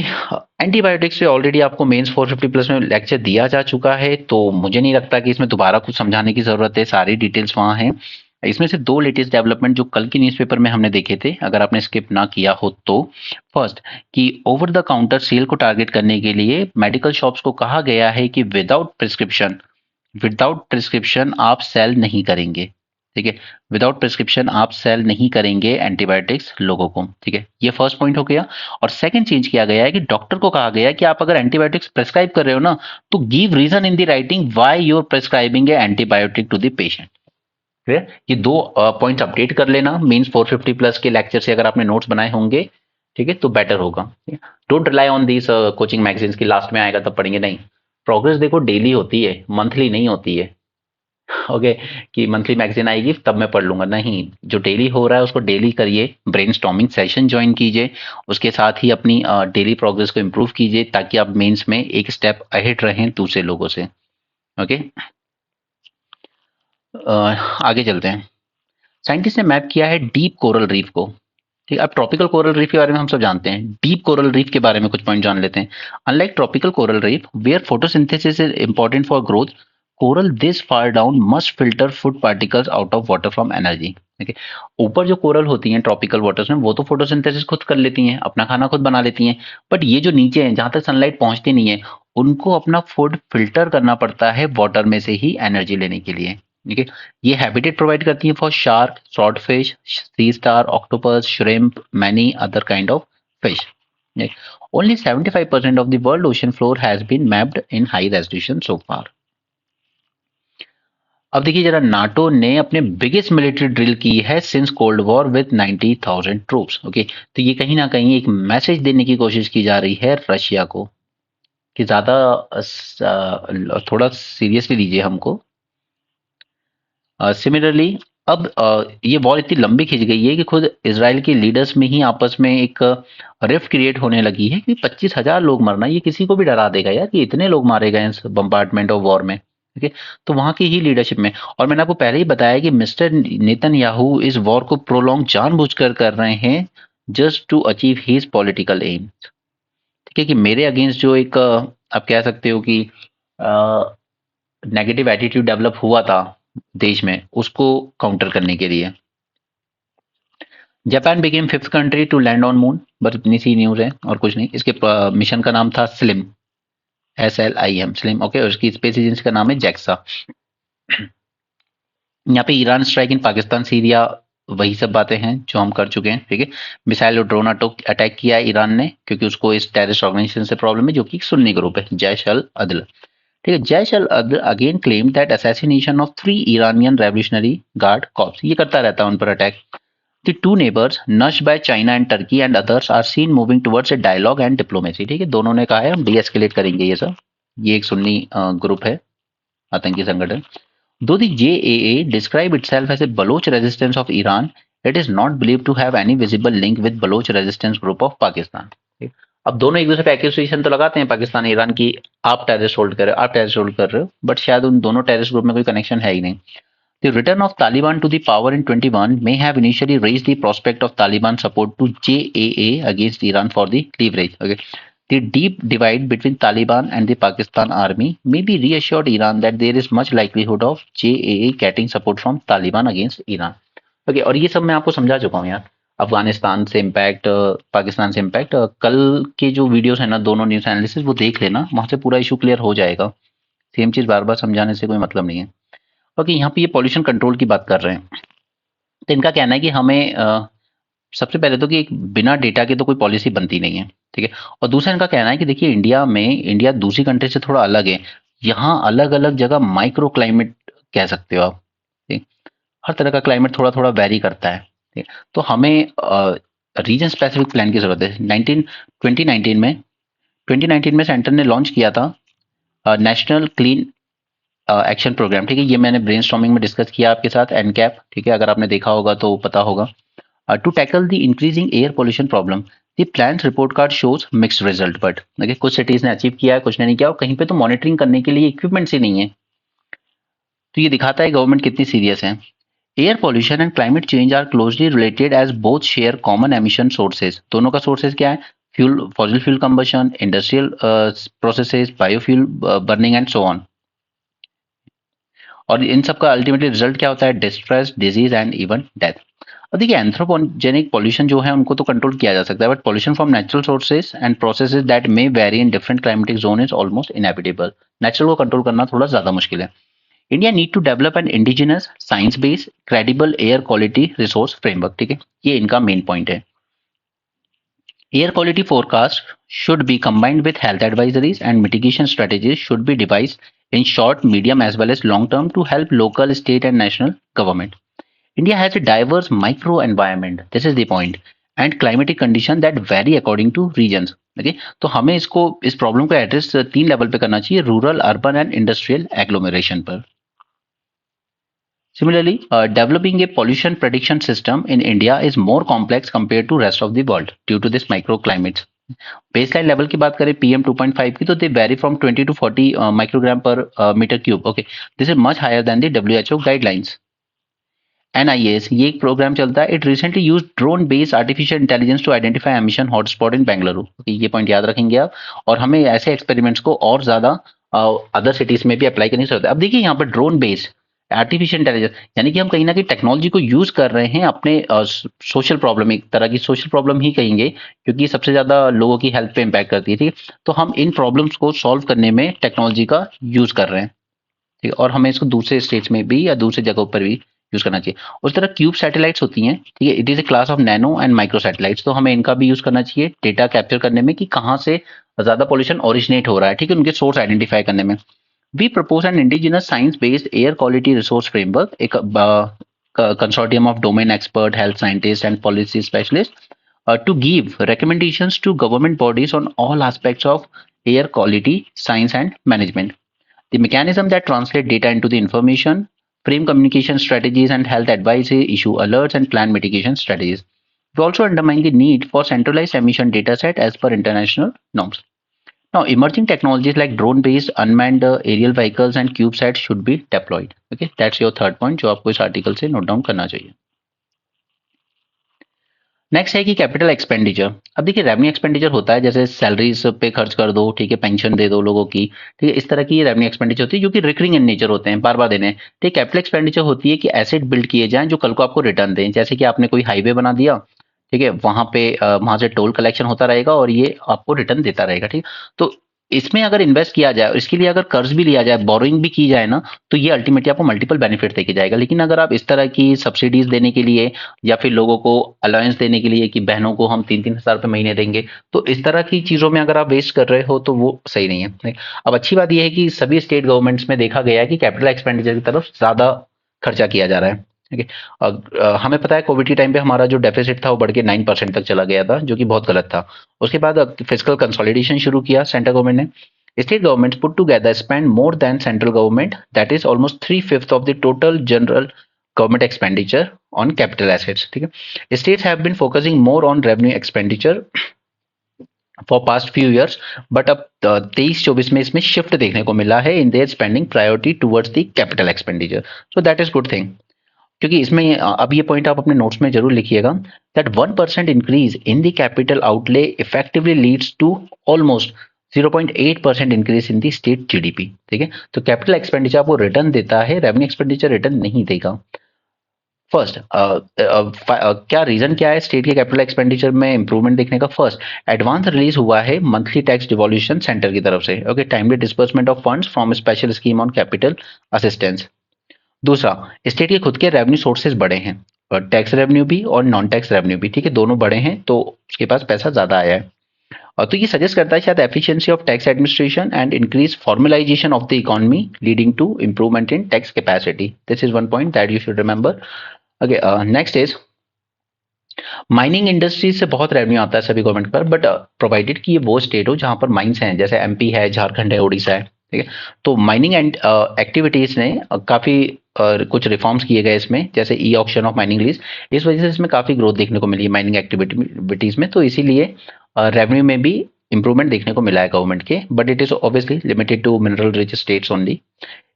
एंटीबायोटिक्स पे ऑलरेडी आपको मेंस 450 प्लस में लेक्चर दिया जा चुका है, तो मुझे नहीं लगता कि इसमें दोबारा कुछ समझाने की जरूरत है, सारी डिटेल्स वहाँ हैं। इसमें से 2 लेटेस्ट डेवलपमेंट जो कल की न्यूज़पेपर में हमने देखे थे, अगर आपने स्किप ना किया हो तो। फर्स्ट, कि ओवर द काउंटर सेल को टारगेट करने के लिए मेडिकल शॉप्स को कहा गया है कि विदाउट प्रिस्क्रिप्शन आप सेल नहीं करेंगे। ठीक है, विदाउट प्रिस्क्रिप्शन आप सेल नहीं करेंगे एंटीबायोटिक्स लोगों को। ठीक है, ये फर्स्ट पॉइंट हो गया। और सेकंड चेंज किया गया है कि डॉक्टर को कहा गया है कि आप अगर एंटीबायोटिक्स प्रेस्क्राइब कर रहे हो ना, तो give reason in the writing why you are prescribing a antibiotic to the patient. Clear? ये 2 पॉइंट्स अपडेट कर लेना मींस 450 प्लस के लेक्चर से, अगर आपने नोट्स बनाए होंगे, ठीक है, तो बेटर होगा। Don't rely on this coaching magazines की लास्ट में आएगा तब पढ़ेंगे, नहीं। प्रोग्रेस देखो डेली होती है, मंथली नहीं होती है। ओके, कि मंथली मैगजीन आएगी तब मैं पढ़ लूंगा, नहीं। जो डेली हो रहा है उसको डेली करिए, ब्रेनस्टॉर्मिंग सेशन ज्वाइन कीजिए, उसके साथ ही अपनी डेली प्रोग्रेस को इम्प्रूव कीजिए, ताकि आप मेंस में एक स्टेप अहेड रहें दूसरे लोगों से। ओके, आगे चलते हैं। साइंटिस्ट ने मैप किया है डीप कोरल रीफ को। ठीक है, अब ट्रॉपिकल कोरल रीफ के बारे में हम सब जानते हैं, डीप कोरल रीफ के बारे में कुछ पॉइंट जान लेते हैं। Unlike tropical coral reef where photosynthesis is important for growth, coral this far down must filter food particles out of water from energy. ठीक है, ऊपर जो कोरल होती हैं ट्रॉपिकल वाटर्स में, वो तो फोटोसिंथेसिस खुद कर लेती हैं, अपना खाना खुद बना लेती हैं। बट ये जो नीचे हैं, जहां तक सनलाइट पहुंचती नहीं है, उनको अपना फूड फिल्टर करना पड़ता है वाटर में से ही एनर्जी लेने के लिए। ठीक है, ये हैबिटेट प्रोवाइड करती है for shark, sword fish, sea star, octopus, shrimp, many other kind of fish. Only 75% of the world ocean floor has been mapped in high resolution so far. अब देखिए जरा, नाटो ने अपने बिगेस्ट मिलिट्री ड्रिल की है since cold war with 90,000 troops. Okay, तो ये कहीं ना कहीं एक मैसेज देने की कोशिश की जा रही है रशिया को कि ज्यादा थोड़ा सीरियसली लीजिए हमको। सिमिलरली, अब ये वॉर इतनी लंबी खिंच गई है कि खुद इसराइल के लीडर्स में ही आपस में एक रिफ्ट क्रिएट होने लगी है कि 25,000 लोग मरना ये किसी को भी डरा देगा यार, कि इतने लोग मारे गए इस बम्बार्डमेंट ऑफ वॉर में। ठीक है, तो वहां की ही लीडरशिप में, और मैंने आपको पहले ही बताया कि मिस्टर नेतन्याहू इस वॉर को प्रोलॉन्ग जानबूझकर कर रहे हैं, just to achieve his political aim. ठीक है, कि मेरे अगेंस्ट जो एक आप कह सकते हो कि नेगेटिव एटीट्यूड डेवलप हुआ था देश में, उसको काउंटर करने के लिए। Japan became 5th country to land on moon, बस इतनी सी न्यूज है और कुछ नहीं। इसके मिशन का नाम था स्लिम, SLIM, स्लिम। ओके, और इसकी स्पेस एजेंसी का नाम है जैक्सा। यहाँ पे Iran strike in Pakistan, Syria, वही सब बातें हैं जो हम कर चुके हैं। ठीक है, मिसाइल और ड्रोन अटैक किया है ईरान ने, क्योंकि उसको इस टेररिस्ट ऑर्गेनाइजेशन से प्रॉब्लम है, जो कि सुन्नी ग्रुप है, जैश अल अदल। ठीक है, जैश अल अदल again claim that assassination of 3 Iranian revolutionary guard corps, ये करता रहता है उन पर attack. The two neighbors, nudged by China and Turkey and others, are seen moving towards a dialogue and diplomacy। ठीक है, दोनों ने कहा है हम डीएस्केलेट करेंगे ये सब। ये एक सुन्नी ग्रुप है, आतंकी संगठन। Though the JAA describe itself as a Baloch resistance of Iran, it is not believed to have any visible link with Baloch resistance group of Pakistan। अब दोनों एक दूसरे पे एक्यूजेशन तो लगाते हैं पाकिस्तान ईरान की, आप टेररिस्ट होल्ड कर रहे हो, आप टेररिस्ट होल्ड कर रहे हो, बट शायद उन दोनों टेररिस्ट ग्रुप में कोई कनेक्शन है ही नहीं। The return of Taliban to the power in 21 may have initially raised the prospect of Taliban support to JAA against Iran for the leverage. Okay. The deep divide between Taliban and the Pakistan army maybe reassured Iran that there is much likelihood of JAA getting support from Taliban against Iran. Okay और ये सब मैं आपको समझा चुका हूँ यार। अफगानिस्तान से इम्पैक्ट, पाकिस्तान से इम्पैक्ट, कल के जो वीडियोस है ना दोनों न्यूज एनालिसिस वो देख लेना, वहां से पूरा इशू क्लियर हो जाएगा। सेम चीज बार बार समझाने से कोई मतलब नहीं है। ओके यहाँ पे ये पॉल्यूशन कंट्रोल की बात कर रहे हैं, तो इनका कहना है कि हमें सबसे पहले तो कि एक बिना डेटा के तो कोई पॉलिसी बनती नहीं है, ठीक है। और दूसरा इनका कहना है कि देखिए इंडिया दूसरी कंट्री से थोड़ा अलग है, यहाँ अलग अलग जगह माइक्रो क्लाइमेट कह सकते हो आप, ठीक। हर तरह का क्लाइमेट थोड़ा थोड़ा वेरी करता है, ठीक। तो हमें रीजन स्पेसिफिक प्लान की जरूरत है। 2019 में सेंटर ने लॉन्च किया था नेशनल क्लीन एक्शन प्रोग्राम, ठीक है। ये मैंने ब्रेनस्टॉर्मिंग में डिस्कस किया आपके साथ, एनकैप, ठीक है। अगर आपने देखा होगा तो पता होगा। To tackle the increasing air pollution problem, the plan's report card shows mixed result, but okay, कुछ सिटीज ने अचीव किया है, कुछ ने नहीं किया, और कहीं पे तो मॉनिटरिंग करने के लिए इक्विपमेंट्स ही नहीं है। तो ये दिखाता है गवर्नमेंट कितनी सीरियस है। Air pollution and climate change are closely related as both share common emission sources. दोनों का सोर्सेज क्या है? Fuel, fossil fuel combustion, industrial processes, biofuel burning and so on. और इन सब का अल्टीमेटली रिजल्ट क्या होता है? Distress, disease and even death. अब देखिए एंथ्रोपोजेनिक पॉल्यूशन जो है उनको तो कंट्रोल किया जा सकता है, but pollution from natural sources and processes that may vary in different climatic zone is almost inevitable. Natural को कंट्रोल करना थोड़ा ज्यादा मुश्किल है। India need to develop an indigenous science based credible air quality resource framework, ठीक है। ये इनका मेन पॉइंट है। Air quality forecast should be combined with health advisories, and mitigation strategies should be devised in short, medium as well as long term to help local, state and national government. India has a diverse microenvironment, this is the point, and climatic conditions that vary according to regions. Okay? तो हमें इस problem को address 3 level पे करना चाहिए, rural, urban and industrial agglomeration पर। Similarly, developing a pollution prediction system in India is more complex compared to rest of the world due to this microclimates. Baseline level की बात करें PM 2.5 की, तो they vary from 20 to 40 microgram per metre cube. Okay, this is much higher than the WHO guidelines. NIS ये एक programme चलता है। It recently use drone based artificial intelligence to identify emission hotspot in Bengaluru. ये point याद रखेंगे आप, और हमें ऐसे एक्सपेरिमेंट्स को और ज्यादा अदर सिटीज में भी अप्लाई करनी जरूरत है। अब देखिए यहाँ पर ड्रोन बेस्ड आर्टिफिशियल इंटेलिजेंस, यानी कि हम कहीं ना कहीं टेक्नोलॉजी को यूज कर रहे हैं अपने सोशल प्रॉब्लम, एक तरह की सोशल प्रॉब्लम ही कहेंगे, क्योंकि सबसे ज्यादा लोगों की हेल्थ पे इम्पैक्ट करती है, ठीक है। तो हम इन प्रॉब्लम्स को सॉल्व करने में टेक्नोलॉजी का यूज कर रहे हैं, ठीक है। और हमें इसको दूसरे स्टेट्स में भी या दूसरी जगहों पर भी यूज करना चाहिए। उस तरह क्यूब सैटेलाइट्स होती हैं, ठीक है। It is a class of nano and micro satellites, तो हमें इनका भी यूज करना चाहिए डेटा कैप्चर करने में कि कहाँ से ज्यादा पॉल्यूशन ओरिजिनेट हो रहा है, ठीक है, उनके सोर्स आइडेंटिफाई करने में। We propose an indigenous science-based air quality resource framework, a consortium of domain expert, health scientists, and policy specialists to give recommendations to government bodies on all aspects of air quality, science, and management. The mechanism that translate data into the information, frame communication strategies, and health advice, issue alerts, and plan mitigation strategies. We also undermine the need for centralized emission data set as per international norms. Now, emerging technologies like drone-based unmanned aerial vehicles and CubeSats should be deployed. Okay, that's your third point जो आपको इस article से note down करना चाहिए। Next है कि capital expenditure. अब देखिए रेवेन्यू एक्सपेंडिचर होता है, जैसे सैलरीज पे खर्च कर दो, ठीक है, पेंशन दे दो लोगों की, ठीक है, इस तरह की रेवेन्यू एक्सपेंडिचर होती है जो कि रिकरिंग इन नेचर होते हैं, बार बार देने। ठीक, कैपिटल एक्सपेंडिचर होती है कि एसेट बिल्ड किए जाएं जो कल को आपको रिटर्न दें, जैसे कि आपने कोई हाईवे बना दिया, ठीक है, वहां पे वहां से टोल कलेक्शन होता रहेगा और ये आपको रिटर्न देता रहेगा, ठीक। तो इसमें अगर इन्वेस्ट किया जाए, इसके लिए अगर कर्ज भी लिया जाए, बोरोइंग भी की जाए ना, तो ये अल्टीमेटली आपको मल्टीपल बेनिफिट देके जाएगा। लेकिन अगर आप इस तरह की सब्सिडीज देने के लिए या फिर लोगों को अलाउंस देने के लिए कि बहनों को हम 3-3 हज़ार रुपए महीने देंगे, तो इस तरह की चीजों में अगर आप वेस्ट कर रहे हो तो वो सही नहीं है। अब अच्छी बात यह है कि सभी स्टेट गवर्नमेंट्स में देखा गया है कि कैपिटल एक्सपेंडिचर की तरफ ज्यादा खर्चा किया जा रहा है, ठीक है। हमें पता है कोविड के टाइम पे हमारा जो डेफिसिट था वो बढ़ के 9% तक चला गया था, जो कि बहुत गलत था। उसके बाद फिजिकल कंसोलिडेशन शुरू किया सेंट्रल गवर्नमेंट ने। State governments put together spend more than central government, that is almost 3/5 of the total general government expenditure on capital assets, ठीक है। States have been focusing more on revenue expenditure for past few years, but अब 23-24 में इसमें shift देखने को मिला है in their spending priority towards the capital expenditure. So that is good thing. क्योंकि इसमें अब ये पॉइंट आप अपने नोट्स में जरूर लिखिएगा that 1% increase in the capital outlay effectively leads to almost 0.8% increase in the state GDP. ठीक है, तो कैपिटल एक्सपेंडिचर आपको रिटर्न देता है, रेवेन्यू एक्सपेंडिचर रिटर्न नहीं देगा। फर्स्ट क्या रीजन क्या है स्टेट के कैपिटल एक्सपेंडिचर में इंप्रूवमेंट देखने का? फर्स्ट, एडवांस रिलीज हुआ है मंथली टैक्स डिवोल्यूशन सेंटर की तरफ से। Okay, timely disbursement of funds from special scheme on capital assistance. दूसरा, स्टेट के खुद के रेवेन्यू सोर्सेज बड़े हैं, टैक्स रेवेन्यू भी और नॉन टैक्स रेवेन्यू भी। ठीक है, दोनों बड़े हैं तो उसके पास पैसा ज्यादा आया है। और तो ये सजेस्ट करता है शायद efficiency of tax administration and increase formalisation of the economy leading to improvement in tax capacity. This is one point that you should remember. Okay, next is mining industry से बहुत रेवेन्यू आता है सभी government पर, but provided कि ये वो state हो जहां पर माइंस हैं, जैसे एमपी है, झारखंड है, उड़ीसा है। ठीक है, तो माइनिंग एंड एक्टिविटीज ने काफी कुछ रिफॉर्म्स किए गए इसमें, जैसे e auction of mining lease. इस वजह से इसमें काफी ग्रोथ देखने को मिली है माइनिंग एक्टिविटीज में, तो इसीलिए रेवेन्यू में भी इंप्रूवमेंट देखने को मिला है गवर्नमेंट के, but it is obviously limited to mineral rich states only.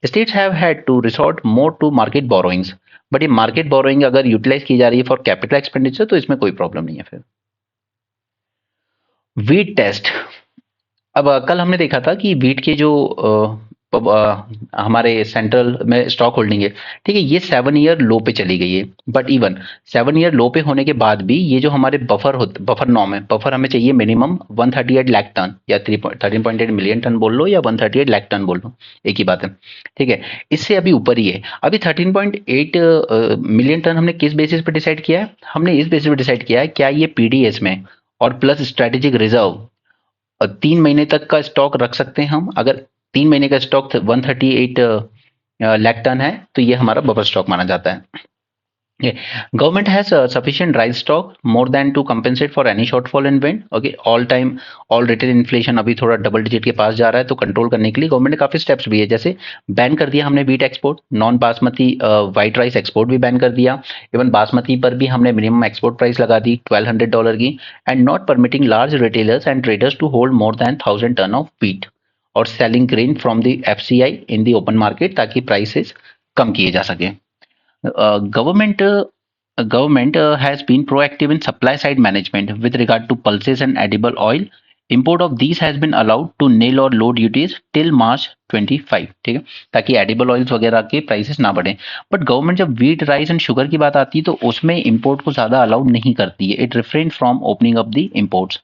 States have had to resort more to market borrowings, but ये मार्केट बोरोइंग अगर यूटिलाइज की जा रही है फॉर कैपिटल एक्सपेंडिचर तो इसमें कोई प्रॉब्लम नहीं है। फिर वीट टेस्ट। अब कल हमने देखा था कि वीट के जो हमारे सेंट्रल में स्टॉक होल्डिंग है, ठीक है, ये 7 ईयर लो पे चली गई है। बट इवन 7 ईयर लो पे होने के बाद भी ये जो हमारे बफर नॉर्म है, बफर हमें चाहिए मिनिमम 138 लाख टन या 13.8 मिलियन टन बोल लो या 138 लाख टन बोल लो, एक ही बात है। ठीक है, इससे अभी ऊपर ही है। अभी 13.8 मिलियन टन हमने किस बेसिस पे डिसाइड किया है? हमने इस बेसिस पे डिसाइड किया है क्या ये पीडीएस में और प्लस स्ट्रेटेजिक रिजर्व 3 महीने तक का स्टॉक रख सकते हैं हम। अगर 3 महीने का स्टॉक 138 लाख टन है तो ये हमारा बफर स्टॉक माना जाता है। Government has sufficient rice stock more than to compensate for any shortfall in wind. Okay, all time all retail inflation अभी थोड़ा डबल डिजिट के पास जा रहा है, तो कंट्रोल करने के लिए गवर्नमेंट ने काफी स्टेप्स भी है, जैसे बैन कर दिया हमने wheat export, non basmati white rice export भी बैन कर दिया। इवन बासमती पर भी हमने मिनिमम एक्सपोर्ट प्राइस लगा दी $1200 की, and not permitting large retailers and traders to hold more than 1000 tonne of wheat और selling grain from the FCI in the open market, ताकि प्राइसेस कम किए जा सके। Government has been proactive in supply side management with regard to pulses and edible oil. Import of these has been allowed to nil or low duties till March 25। ठीक है, ताकि edible oils वगैरह के prices ना बढ़े। But government जब wheat rice and sugar की बात आती है तो उसमें इंपोर्ट को ज्यादा अलाउड नहीं करती है, it refrain from opening up the imports.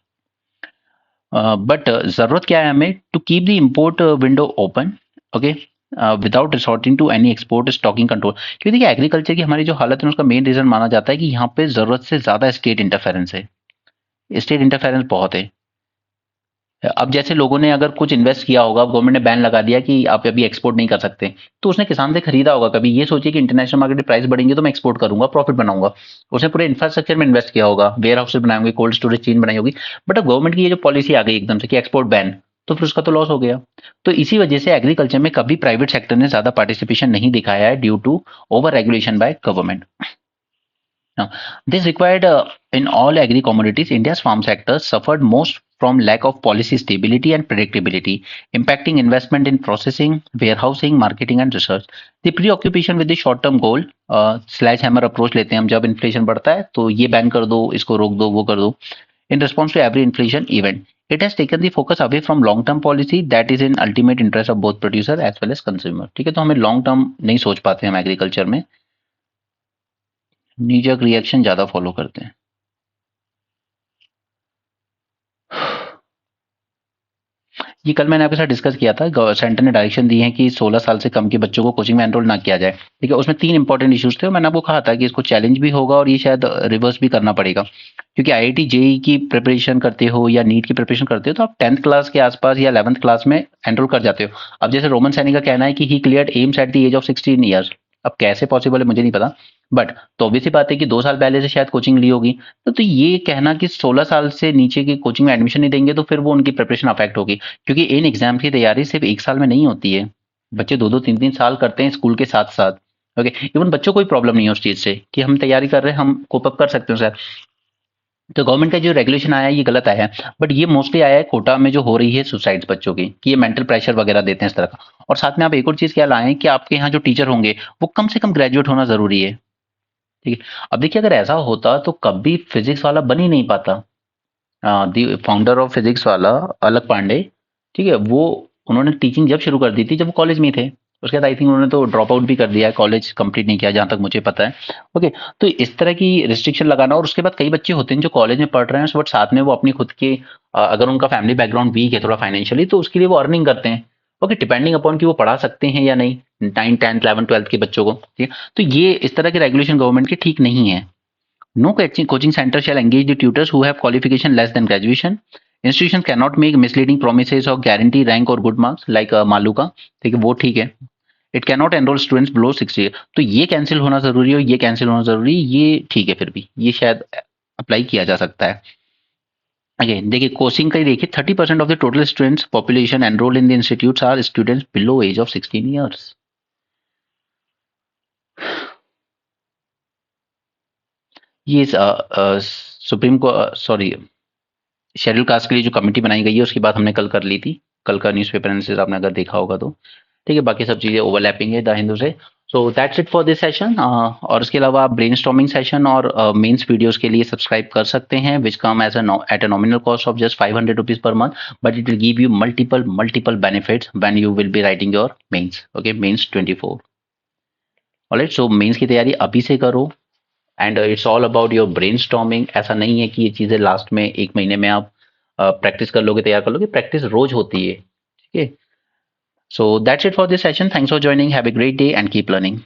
But जरूरत क्या है हमें? To keep the import window open, okay, without resorting to any export stocking control. क्योंकि देखिए एग्रीकल्चर की हमारी जो हालत है उसका मेन रीजन माना जाता है कि यहाँ पे जरूरत से ज्यादा स्टेट इंटरफेरेंस है, स्टेट इंटरफेरेंस बहुत है। अब जैसे लोगों ने अगर कुछ इन्वेस्ट किया होगा, गवर्नमेंट ने बैन लगा दिया कि आप अभी एक्सपोर्ट नहीं कर सकते, तो उसने किसान से खरीदा होगा, कभी ये सोचिए कि इंटरनेशनल मार्केट में प्राइस बढ़ेंगे तो मैं एक्सपोर्ट करूंगा, प्रॉफिट बनाऊंगा। उसने पूरे इंफ्रास्ट्रक्चर में इन्वेस्ट किया होगा, वेयर हाउसेज बनाए होंगे, कोल्ड स्टोरेज चेन बनाई होगी। बट अब गवर्नमेंट की ये जो पॉलिसी आ गई एकदम से कि एक्सपोर्ट बैन, तो फिर उसका तो लॉस हो गया। तो इसी वजह से एग्रीकल्चर में कभी प्राइवेट सेक्टर ने ज्यादा पार्टिसिपेशन नहीं दिखाया है due to over regulation by government. Now, this required in all agri commodities. India's farm sector suffered most from lack of policy stability and predictability, impacting investment in processing, warehousing, marketing, and research. The preoccupation with the short-term goal, slash hammer approach लेते हैं हम, जब inflation बढ़ता है तो ये ban कर दो, इसको रोक दो, वो कर दो, in response to every inflation event. It has taken the focus away from long-term policy that is in ultimate interest of both producer as well as consumer. ठीक है, तो हमें लॉन्ग टर्म नहीं सोच पाते हम एग्रीकल्चर में, नीजक रिएक्शन ज्यादा फॉलो करते हैं। ये कल मैंने आपके साथ डिस्कस किया था, सेंटर ने डायरेक्शन दी है कि 16 साल से कम के बच्चों को कोचिंग में एनरोल ना किया जाए। ठीक है, उसमें 3 इंपॉर्टेंट इश्यूज थे और मैंने आपको कहा था कि इसको चैलेंज भी होगा और ये शायद रिवर्स भी करना पड़ेगा, क्योंकि आईआईटी जेई की प्रिपरेशन करते हो या नीट की प्रिपरेशन करते हो तो आप 10th क्लास के आसपास या 11th क्लास में एनरोल कर जाते हो। अब जैसे रोमन सैनी का कहना है कि he cleared AIIMS at the age of 16 years. अब कैसे पॉसिबल है मुझे नहीं पता, बट तो ऑब्वियस सी बात है कि 2 साल पहले से शायद कोचिंग ली होगी। तो ये कहना कि 16 साल से नीचे की कोचिंग में एडमिशन नहीं देंगे तो फिर वो उनकी प्रिपरेशन अफेक्ट होगी, क्योंकि इन एग्जाम की तैयारी सिर्फ 1 साल में नहीं होती है, बच्चे 2-2 3-3 साल करते हैं स्कूल के साथ साथ। ओके, इवन बच्चों को कोई प्रॉब्लम नहीं है उस चीज से कि हम तैयारी कर रहे हैं, हम कोप अप कर सकते हैं सर। तो गवर्नमेंट का जो रेगुलेशन आया है ये गलत आया है, बट ये मोस्टली आया है कोटा में जो हो रही है सुसाइड्स बच्चों की, कि ये मेंटल प्रेशर वगैरह देते हैं इस तरह का। और साथ में आप एक और चीज़ क्या लाएँ कि आपके यहाँ जो टीचर होंगे, वो कम से कम ग्रेजुएट होना ज़रूरी है, ठीक है? अब देखिए अगर ऐसा होता तो कभी फिज़िक्स वाला बन ही नहीं पाता। दी फाउंडर ऑफ फिज़िक्स वाला अलक पांडे, ठीक है? वो उन्होंने टीचिंग जब शुरू कर दी थी जब वो कॉलेज में ही थे। उसके बाद आई थिंक उन्होंने तो ड्रॉप आउट भी कर दिया है, कॉलेज कंप्लीट नहीं किया जहाँ तक मुझे पता है। ओके, तो इस तरह की रिस्ट्रिक्शन लगाना, और उसके बाद कई बच्चे होते हैं जो कॉलेज में पढ़ रहे हैं बट साथ में वो अपनी खुद की अगर उनका फैमिली बैकग्राउंड वीक है थोड़ा फाइनेंशियली तो उसके लिए वो अर्निंग करते हैं। ओके, डिपेंडिंग अपॉन कि वो पढ़ा सकते हैं या नहीं, 9, 10, 11, 12 के बच्चों को, ठीक है? तो ये इस तरह के रेगुलेशन गवर्नमेंट के ठीक नहीं है। No coaching center shall engage the tutors who have qualification less than graduation. Institutions cannot make misleading promises or guarantee rank or good marks like Malu का, ठीक है? वो ठीक है। It cannot enrol students below 60, तो ये कैंसिल होना जरूरी है और ये कैंसिल होना जरूरी है, ये ठीक है, फिर भी ये शायद अप्लाई किया जा सकता है। अगेन देखिए कोचिंग का ही देखिए, 30% of the total students population enrol in the institutes are students below age of 16 years. ये सुप्रीम को सॉरी शेड्यूल कास्ट के लिए जो कमेटी बनाई गई है उसकी बात हमने कल कर ली थी, कल का न्यूज़पेपर एनालिसिस आपने अगर देखा होगा तो, ठीक है? बाकी सब चीज़ें ओवरलैपिंग है द हिंदू से। So that's it for this session. और इसके अलावा आप ब्रेनस्टॉर्मिंग सेशन और मेंस वीडियोस के लिए सब्सक्राइब कर सकते हैं, which come as at a nominal cost of just 500 rupees per month, but it will give you multiple benefits when you will be writing your mains. Okay, mains 24। Alright, so mains की तैयारी अभी से करो, and it's all about your brainstorming. ऐसा नहीं है कि ये चीज़ें लास्ट में 1 महीने में आप प्रैक्टिस कर लोगे, तैयार कर लोगे, प्रैक्टिस रोज होती है, ठीक है? सो that's it for this session, thanks for joining, have a great day and keep learning.